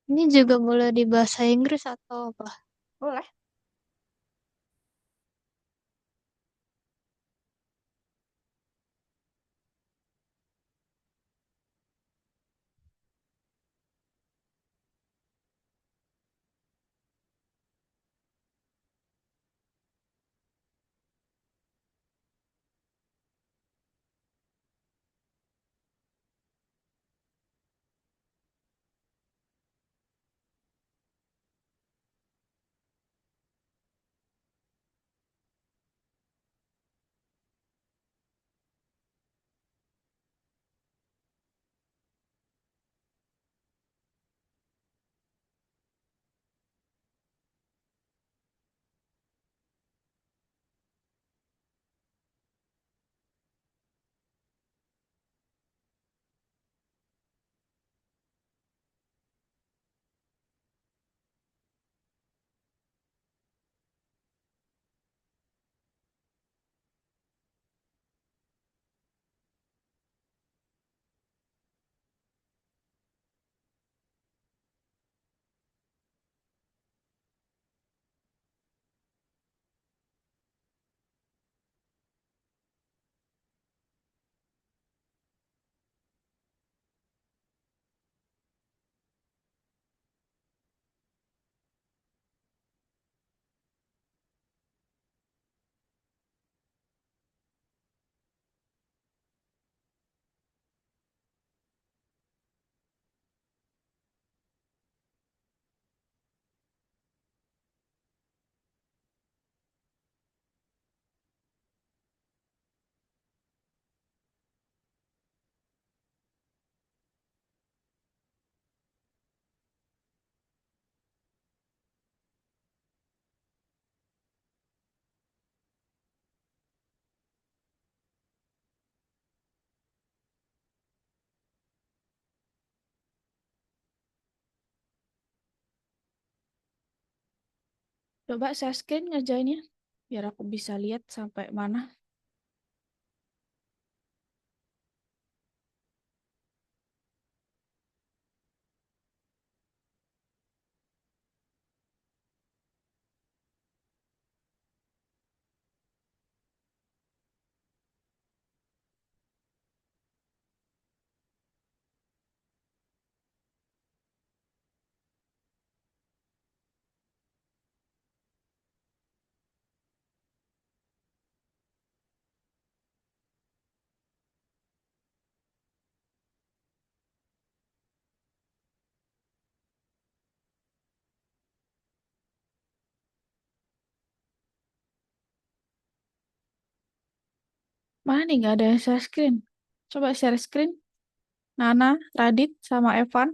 Ini juga boleh di bahasa Inggris atau apa? Boleh. Coba saya screen ngerjainnya. Biar aku bisa lihat sampai mana. Mana nih nggak ada yang share screen? Coba share screen. Nana, Radit, sama Evan.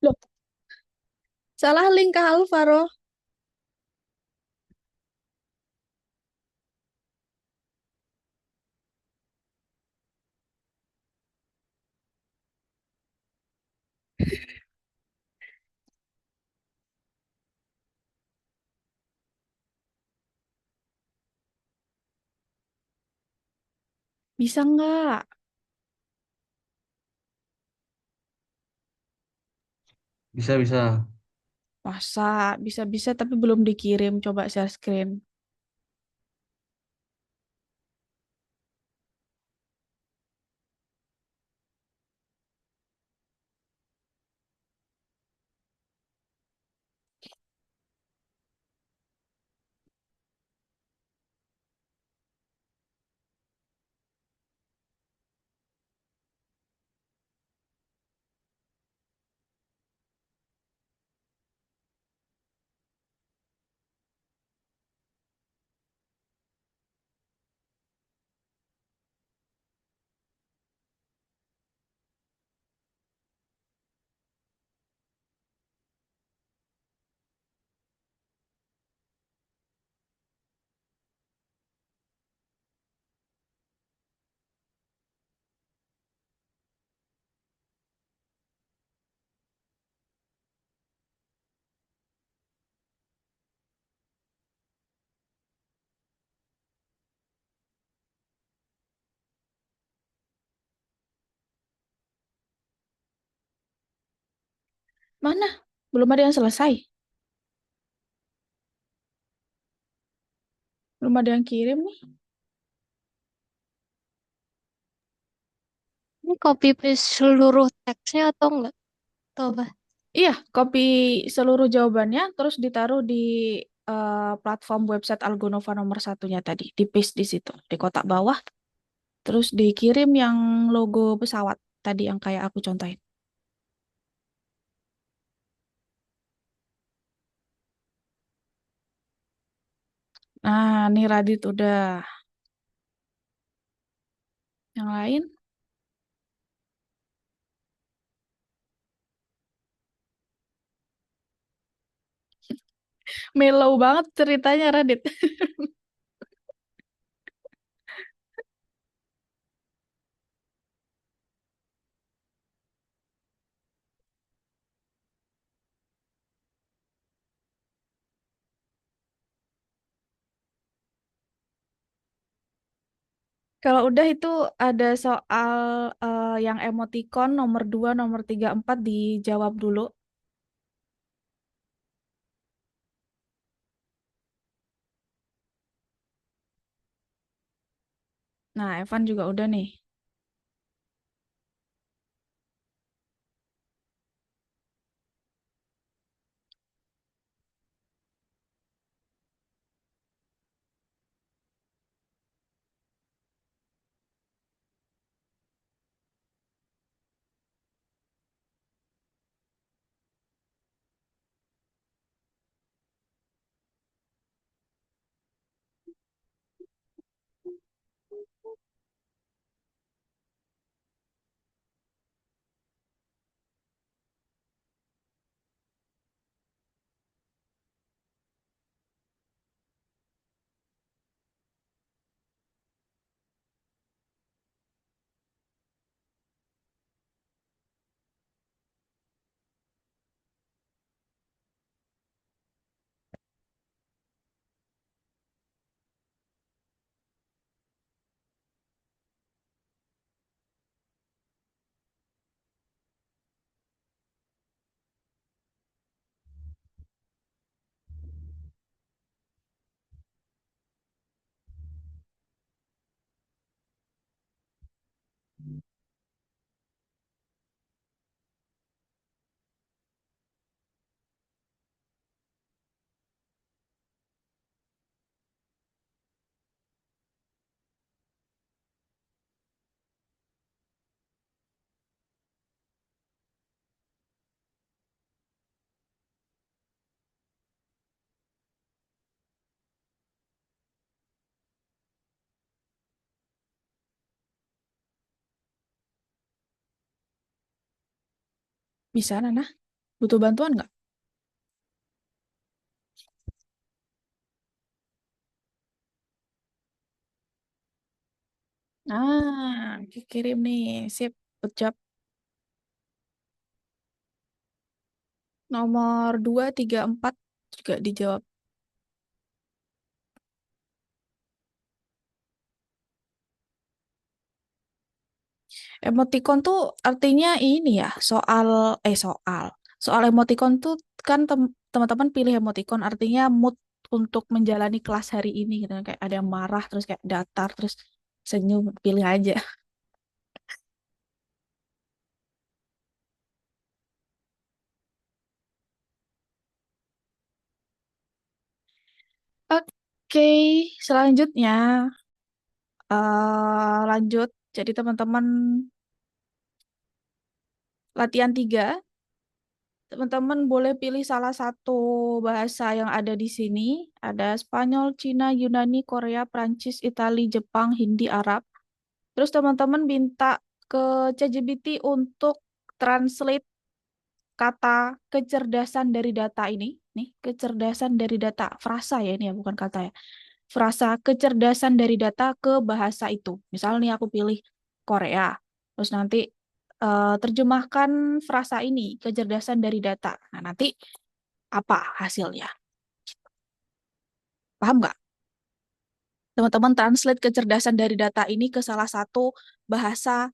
Loh, salah link ke Alvaro. Bisa nggak? Bisa, bisa. Masa bisa-bisa tapi belum dikirim. Coba share screen. Mana? Belum ada yang selesai. Belum ada yang kirim nih. Ini copy paste seluruh teksnya atau enggak? Coba. Iya, copy seluruh jawabannya, terus ditaruh di platform website Algonova nomor satunya tadi. Di paste di situ, di kotak bawah. Terus dikirim yang logo pesawat tadi yang kayak aku contohin. Nah, nih Radit udah. Yang lain, mellow banget ceritanya Radit. Kalau udah itu ada soal yang emoticon nomor 2, nomor 3, 4 dijawab dulu. Nah, Evan juga udah nih. Bisa, Nana? Butuh bantuan nggak? Oke, kirim nih. Sip, good job. Nomor 2, 3, 4 juga dijawab. Emoticon tuh artinya ini ya, soal emoticon tuh kan teman-teman pilih emoticon artinya mood untuk menjalani kelas hari ini gitu. Kayak ada yang marah, terus kayak datar, terus senyum, pilih aja. Oke, selanjutnya lanjut. Jadi teman-teman latihan 3, teman-teman boleh pilih salah satu bahasa yang ada di sini. Ada Spanyol, Cina, Yunani, Korea, Prancis, Itali, Jepang, Hindi, Arab. Terus teman-teman minta ke ChatGPT untuk translate kata kecerdasan dari data ini. Nih, kecerdasan dari data. Frasa ya ini ya, bukan kata ya. Frasa kecerdasan dari data ke bahasa itu. Misalnya nih aku pilih Korea. Terus nanti terjemahkan frasa ini, kecerdasan dari data. Nah, nanti apa hasilnya? Paham nggak? Teman-teman translate kecerdasan dari data ini ke salah satu bahasa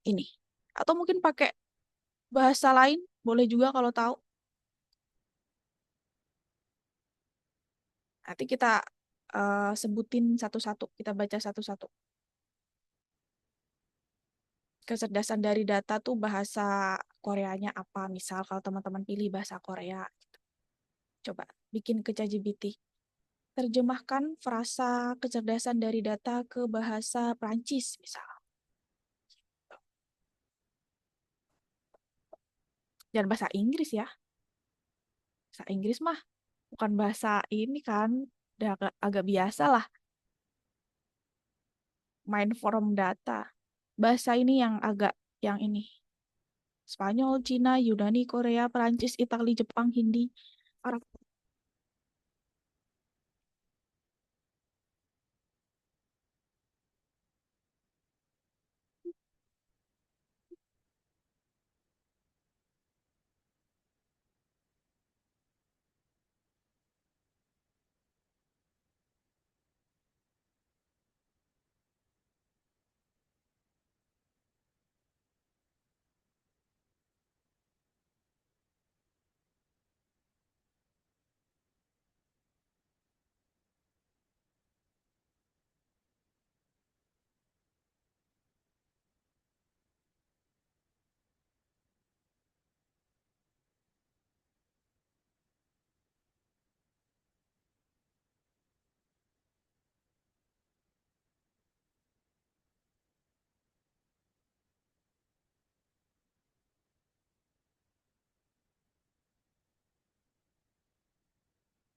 ini. Atau mungkin pakai bahasa lain, boleh juga kalau tahu. Nanti kita sebutin satu-satu, kita baca satu-satu. Kecerdasan dari data tuh bahasa Koreanya apa? Misal kalau teman-teman pilih bahasa Korea, coba bikin ke ChatGPT. Terjemahkan frasa kecerdasan dari data ke bahasa Prancis, misal. Jangan bahasa Inggris ya. Bahasa Inggris mah bukan bahasa ini kan. Udah agak biasa lah main forum data. Bahasa ini yang agak yang ini. Spanyol, Cina, Yunani, Korea, Perancis, Itali, Jepang, Hindi, Arab.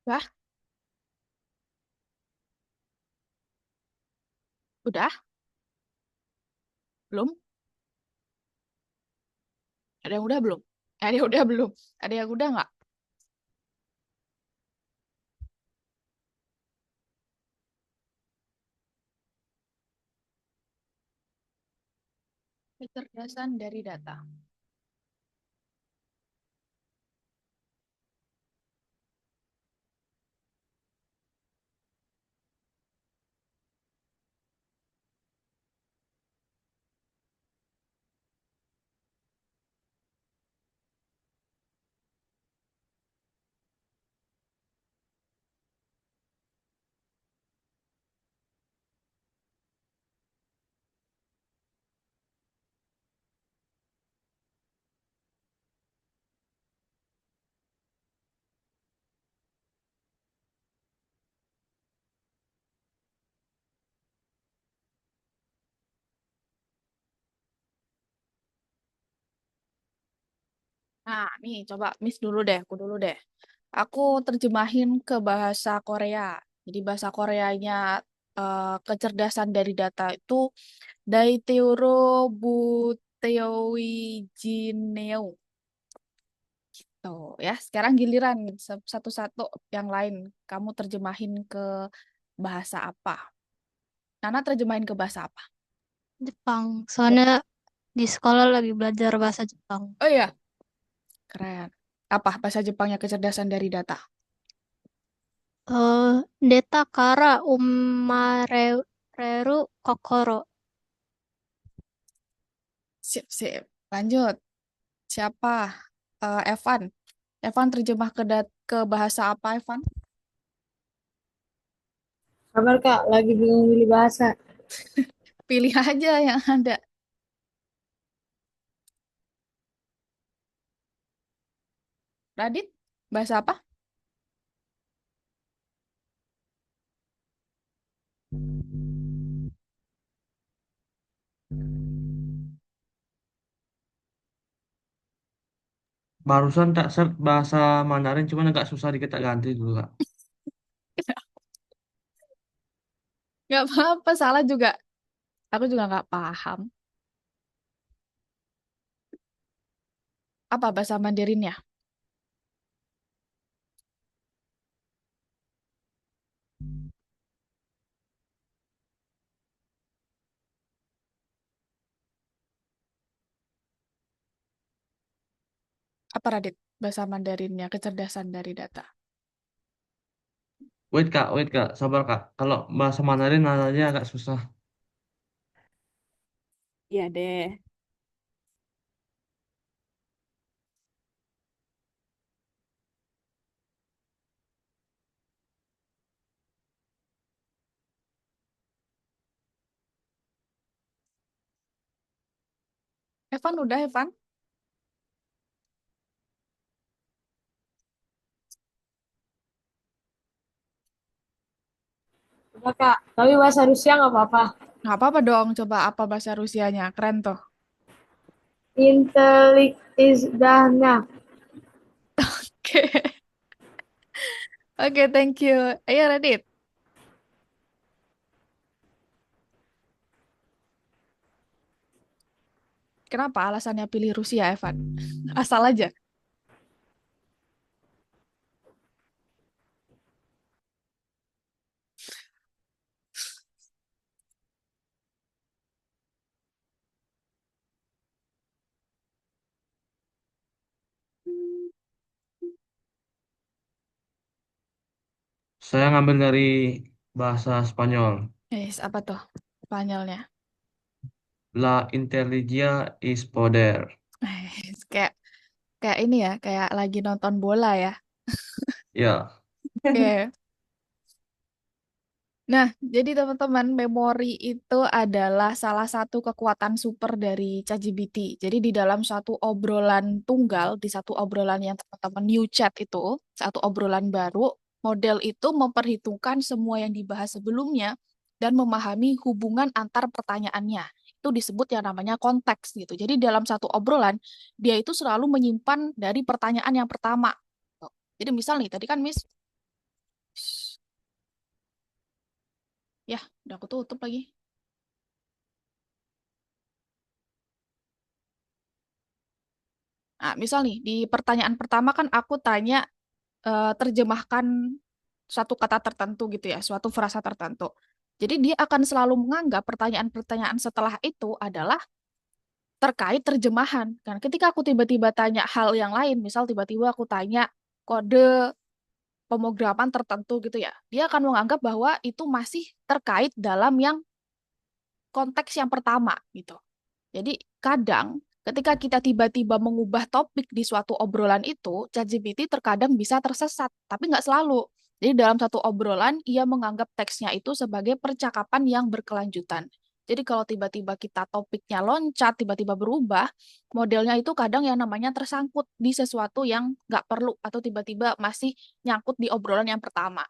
Wah, udah? Belum? Ada yang udah belum? Ada yang udah belum? Ada yang udah nggak? Kecerdasan dari data. Nah, nih coba Miss dulu deh, aku dulu deh. Aku terjemahin ke bahasa Korea. Jadi bahasa Koreanya kecerdasan dari data itu Daiteoro Buteoi Jineo. Tuh ya, sekarang giliran satu-satu yang lain. Kamu terjemahin ke bahasa apa? Nana terjemahin ke bahasa apa? Jepang. Yap. Soalnya di sekolah lagi belajar bahasa Jepang. Oh iya, keren. Apa bahasa Jepangnya kecerdasan dari data? Eh, Deta kara umareru kokoro. Sip, sip. Lanjut. Siapa? Evan. Evan terjemah ke bahasa apa, Evan? Sabar Kak, lagi bingung milih bahasa. Pilih aja yang ada. Radit, bahasa apa? Barusan tak search bahasa Mandarin, cuman agak susah dikit tak ganti dulu, Kak. Nggak apa-apa, salah juga. Aku juga nggak paham. Apa bahasa Mandarinnya? Apa Radit? Bahasa Mandarinnya kecerdasan dari data. Wait Kak, sabar Kak. Kalau bahasa Mandarin nadanya agak susah. Iya deh. Evan udah, Evan? Udah Kak, tapi bahasa Rusia nggak apa-apa. Nggak apa-apa dong, coba apa bahasa Rusianya. Keren tuh. Intelik izdana. Oke, Oke, thank you. Ayo, Radit. Kenapa alasannya pilih Rusia, Evan? Asal aja. Saya ngambil dari bahasa Spanyol. Apa tuh Spanyolnya? La inteligencia is poder. Kayak kayak ini ya, kayak lagi nonton bola ya. Ya, Oke. Nah, jadi teman-teman, memori itu adalah salah satu kekuatan super dari ChatGPT. Jadi di dalam satu obrolan tunggal, di satu obrolan yang teman-teman new chat itu, satu obrolan baru, model itu memperhitungkan semua yang dibahas sebelumnya dan memahami hubungan antar pertanyaannya. Itu disebut yang namanya konteks gitu. Jadi dalam satu obrolan, dia itu selalu menyimpan dari pertanyaan yang pertama. Jadi misal nih, tadi kan Miss, ya udah aku tutup lagi. Nah, misal nih, di pertanyaan pertama kan aku tanya terjemahkan suatu kata tertentu gitu ya, suatu frasa tertentu. Jadi dia akan selalu menganggap pertanyaan-pertanyaan setelah itu adalah terkait terjemahan. Kan ketika aku tiba-tiba tanya hal yang lain, misal tiba-tiba aku tanya kode pemrograman tertentu gitu ya, dia akan menganggap bahwa itu masih terkait dalam yang konteks yang pertama gitu. Jadi kadang ketika kita tiba-tiba mengubah topik di suatu obrolan itu, ChatGPT terkadang bisa tersesat, tapi nggak selalu. Jadi dalam satu obrolan, ia menganggap teksnya itu sebagai percakapan yang berkelanjutan. Jadi kalau tiba-tiba kita topiknya loncat, tiba-tiba berubah, modelnya itu kadang yang namanya tersangkut di sesuatu yang nggak perlu atau tiba-tiba masih nyangkut di obrolan yang pertama.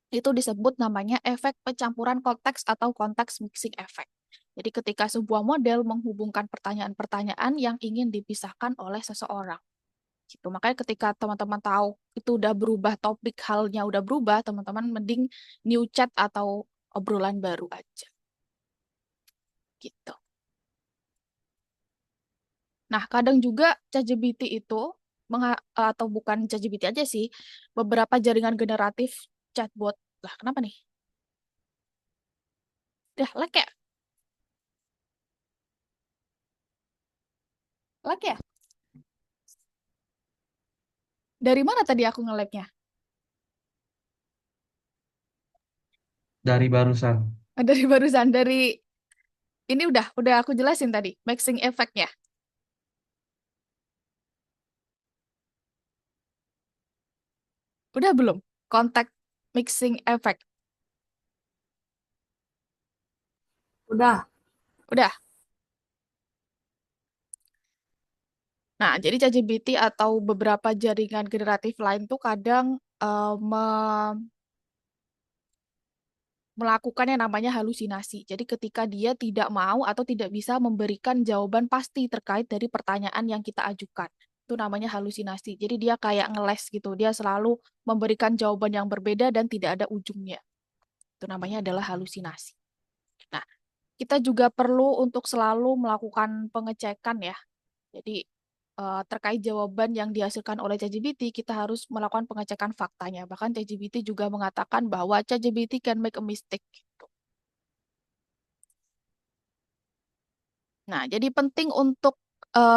Itu disebut namanya efek pencampuran konteks atau konteks mixing effect. Jadi ketika sebuah model menghubungkan pertanyaan-pertanyaan yang ingin dipisahkan oleh seseorang. Gitu. Makanya ketika teman-teman tahu itu udah berubah topik, halnya udah berubah, teman-teman mending new chat atau obrolan baru aja. Gitu. Nah, kadang juga ChatGPT itu atau bukan ChatGPT aja sih, beberapa jaringan generatif chatbot. Lah, kenapa nih? Dah, lag ya? Lag ya? Dari mana tadi aku nge-lag-nya? Dari barusan. Dari barusan, ini udah aku jelasin tadi, mixing effect-nya. Udah belum? Contact mixing effect. Udah. Udah. Nah, jadi ChatGPT atau beberapa jaringan generatif lain tuh kadang melakukan yang namanya halusinasi. Jadi ketika dia tidak mau atau tidak bisa memberikan jawaban pasti terkait dari pertanyaan yang kita ajukan. Itu namanya halusinasi. Jadi dia kayak ngeles gitu. Dia selalu memberikan jawaban yang berbeda dan tidak ada ujungnya. Itu namanya adalah halusinasi. Nah, kita juga perlu untuk selalu melakukan pengecekan ya. Jadi terkait jawaban yang dihasilkan oleh ChatGPT, kita harus melakukan pengecekan faktanya. Bahkan ChatGPT juga mengatakan bahwa ChatGPT can make a mistake. Gitu. Nah, jadi penting untuk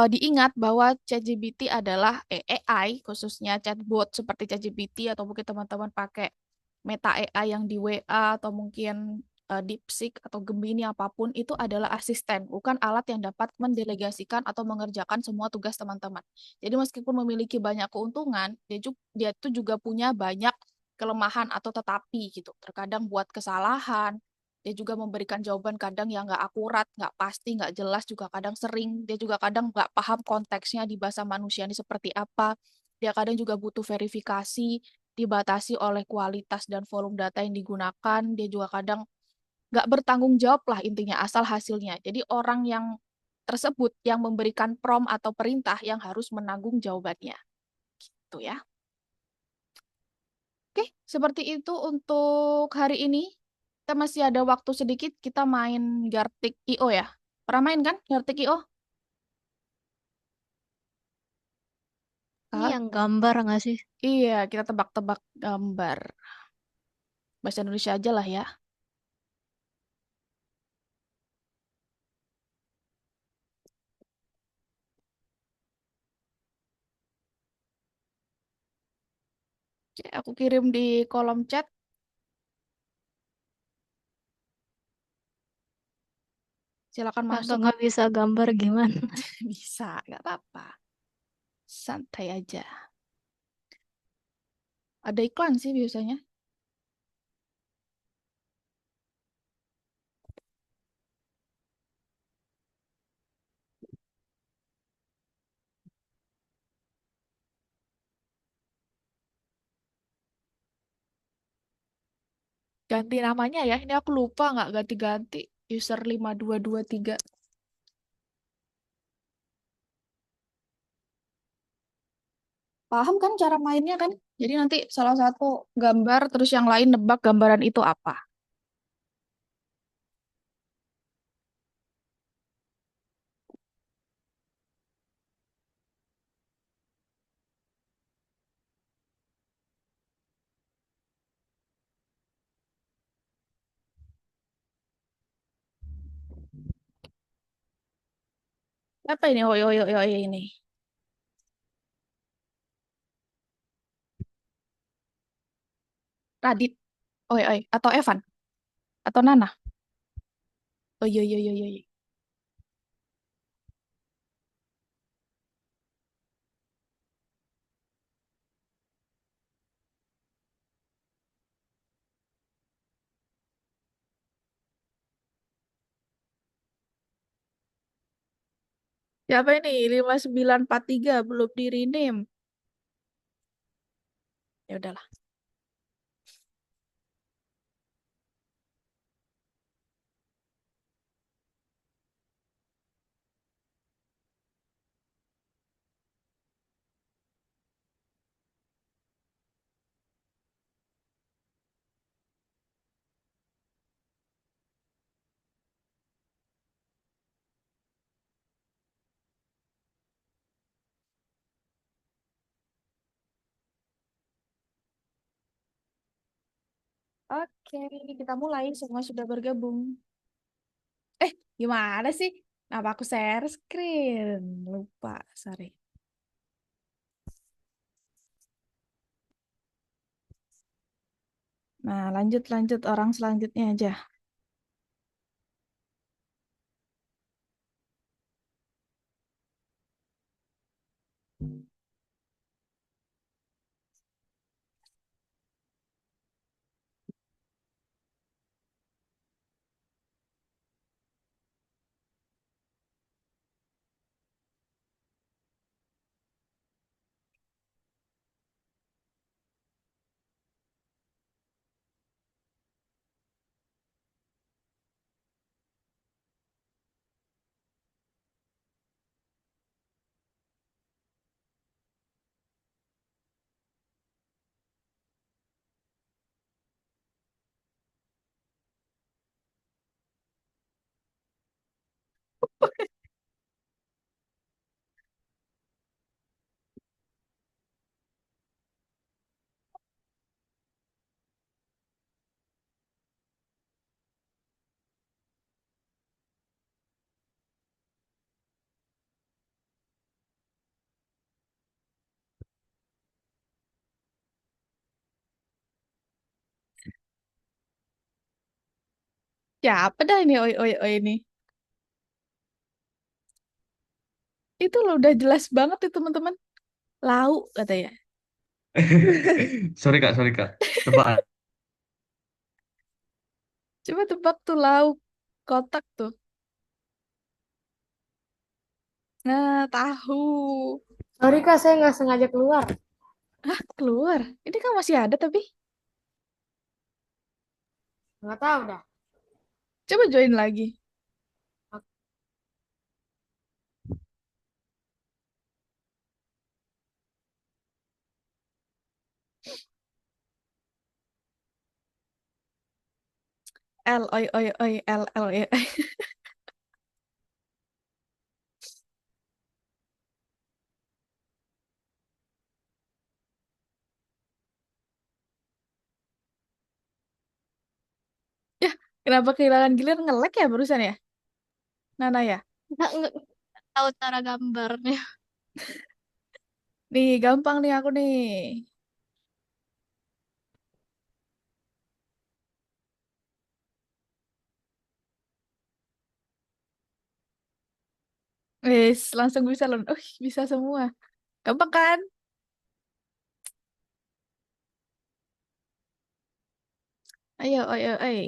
diingat bahwa ChatGPT adalah AI, khususnya chatbot seperti ChatGPT atau mungkin teman-teman pakai Meta AI yang di WA atau mungkin DeepSeek atau Gemini apapun itu adalah asisten, bukan alat yang dapat mendelegasikan atau mengerjakan semua tugas teman-teman. Jadi meskipun memiliki banyak keuntungan, dia tuh juga punya banyak kelemahan atau tetapi gitu. Terkadang buat kesalahan, dia juga memberikan jawaban kadang yang nggak akurat, nggak pasti, nggak jelas, juga kadang sering. Dia juga kadang nggak paham konteksnya di bahasa manusia ini seperti apa. Dia kadang juga butuh verifikasi, dibatasi oleh kualitas dan volume data yang digunakan. Dia juga kadang nggak bertanggung jawab lah intinya asal hasilnya. Jadi orang yang tersebut yang memberikan prompt atau perintah yang harus menanggung jawabannya. Gitu ya. Oke, seperti itu untuk hari ini. Kita masih ada waktu sedikit, kita main Gartic IO ya. Pernah main kan Gartic IO? Ini Kak? yang gambar nggak sih? Iya, kita tebak-tebak gambar. Bahasa Indonesia aja lah ya. Oke, aku kirim di kolom chat. Silakan Kalau masuk. nggak bisa gambar gimana? Bisa, nggak apa-apa. Santai aja. Ada iklan sih biasanya. Ganti namanya ya. Ini aku lupa nggak ganti-ganti. User 5223. Paham kan cara mainnya kan? Jadi nanti salah satu gambar, terus yang lain nebak gambaran itu apa. Apa ini? Oh, oh, oh, oh, ini. Radit. Oh, oh, atau Evan. Atau Nana. Oh, iya, iya, iya, iya, iya. Siapa ini? 5943 belum di rename. Ya udahlah. Oke, kita mulai. Semua sudah bergabung. Eh, gimana sih? Kenapa aku share screen? Lupa, sorry. Nah, lanjut orang selanjutnya aja. Ya, apa dah ini oi oi oi ini? Itu loh udah jelas banget itu teman-teman. Lau katanya. Sorry kak. Tebak. Coba tebak tuh lau kotak tuh. Nah, tahu. Sorry kak, saya nggak sengaja keluar. Keluar. Ini kan masih ada tapi. Nggak tahu dah. Coba join lagi. L oi oi oi L L oi. Oi. Ya, kenapa kehilangan gilir nge-lag ya barusan ya? Nana ya. Nggak tahu cara gambarnya. Nih, gampang nih aku nih. Wis, langsung bisa loh. Bisa semua. Gampang kan? Ayo, oi, oi, oi.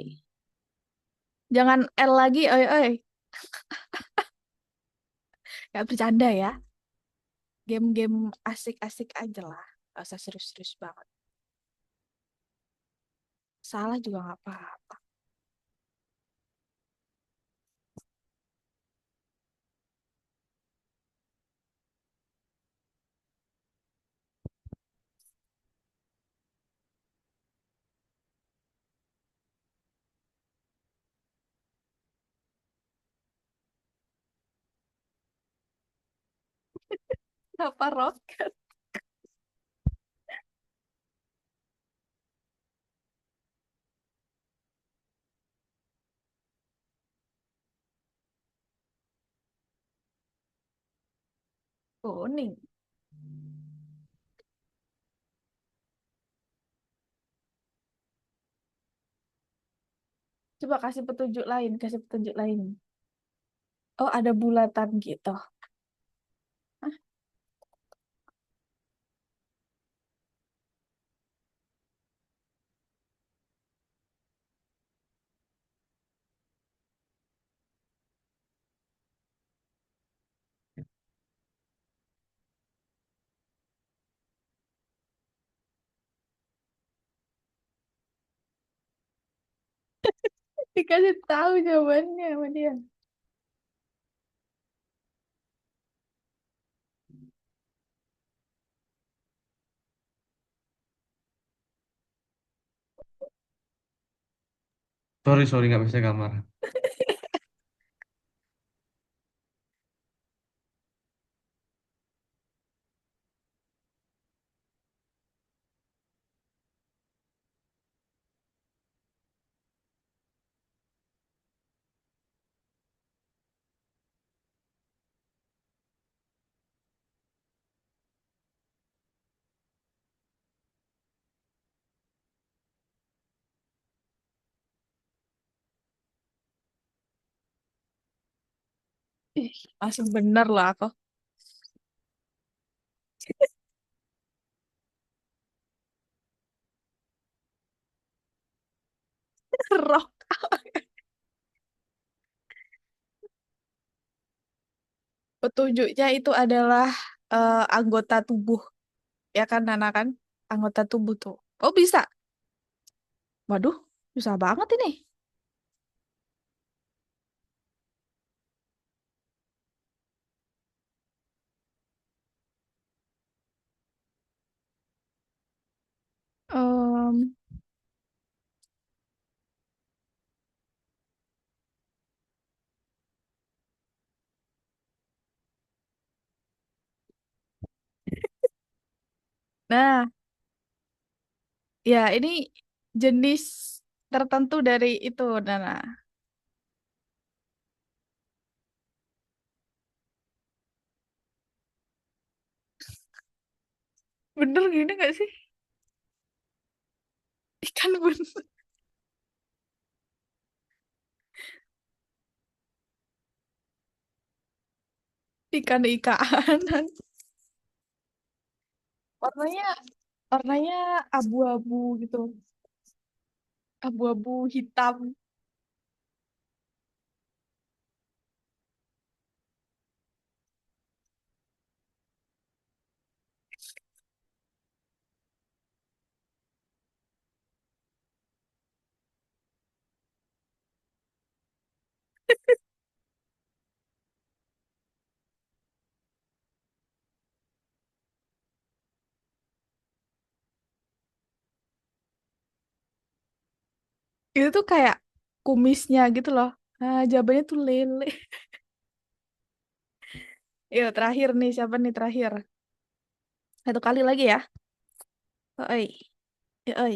Jangan L lagi, oi, oi. Gak bercanda ya. Game-game asik-asik aja lah. Gak usah serius-serius banget. Salah juga gak apa-apa. Kenapa roket? Kuning. Coba kasih petunjuk lain, kasih petunjuk lain. Oh, ada bulatan gitu. Hah? Dikasih tahu jawabannya sama dia. Sorry nggak bisa gambar. Ih, langsung bener loh aku. Rock. Petunjuknya itu adalah anggota tubuh. Ya kan, Nana kan? Anggota tubuh tuh. Oh, bisa. Waduh, susah banget ini. Em, nah, ya ini jenis tertentu dari itu, Nana. Bener gini gak sih? Ikan bener. Ikan-ikanan. Warnanya, warnanya abu-abu gitu. Abu-abu hitam. Itu tuh kayak kumisnya gitu loh. Nah, jawabannya tuh lele. Yuk, terakhir nih. Siapa nih terakhir? Satu kali lagi ya. Oi. Oi.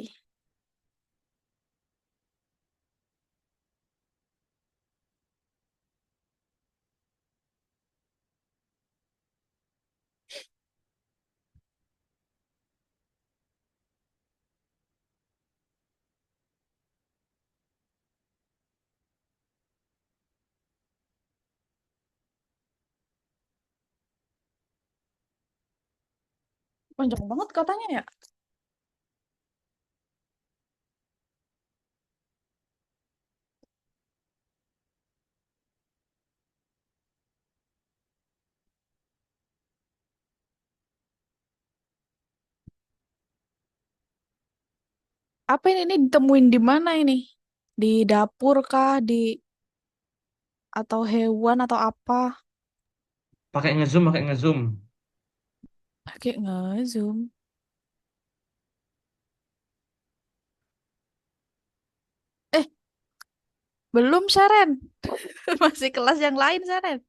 Panjang banget katanya ya. Apa ini ditemuin di mana ini? Di dapur kah? Di atau hewan atau apa? Pakai ngezoom. Pakai nge-zoom. Eh, belum Saren. Masih kelas yang lain Saren.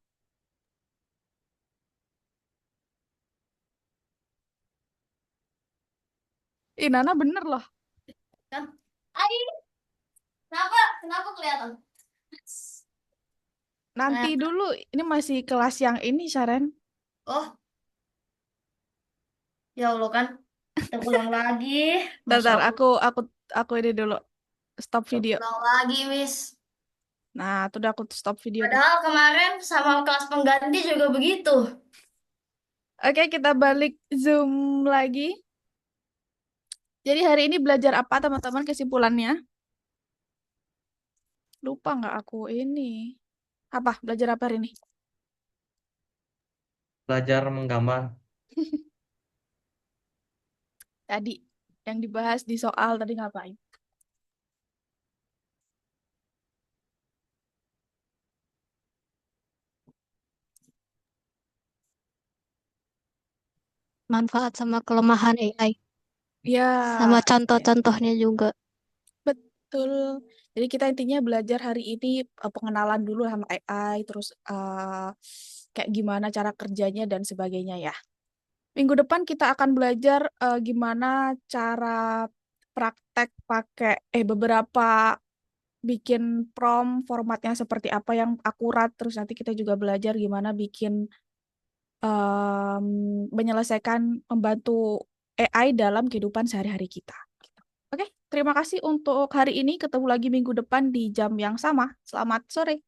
Ih, Nana bener loh. Kan? Ai, kenapa kelihatan? Nanti Nah, dulu, ini masih kelas yang ini Saren. oh, ya Allah kan. Kita ulang lagi. Masa Bentar, aku aku ini dulu. Stop kita video. ulang lagi, Miss. Nah, tuh udah aku stop video tuh. Padahal kemarin sama kelas pengganti juga begitu. Oke, kita balik Zoom lagi. Jadi hari ini belajar apa teman-teman kesimpulannya? Lupa nggak aku ini. Apa? Belajar apa hari ini? Belajar menggambar. Tadi yang dibahas di soal tadi ngapain? Manfaat sama kelemahan AI. Sama Ya, ya, contoh-contohnya juga. betul. Jadi kita intinya belajar hari ini pengenalan dulu sama AI, terus kayak gimana cara kerjanya dan sebagainya ya. Minggu depan kita akan belajar gimana cara praktek pakai beberapa bikin prompt formatnya seperti apa yang akurat. Terus nanti kita juga belajar gimana bikin menyelesaikan membantu AI dalam kehidupan sehari-hari kita. Oke, terima kasih untuk hari ini. Ketemu lagi minggu depan di jam yang sama. Selamat sore.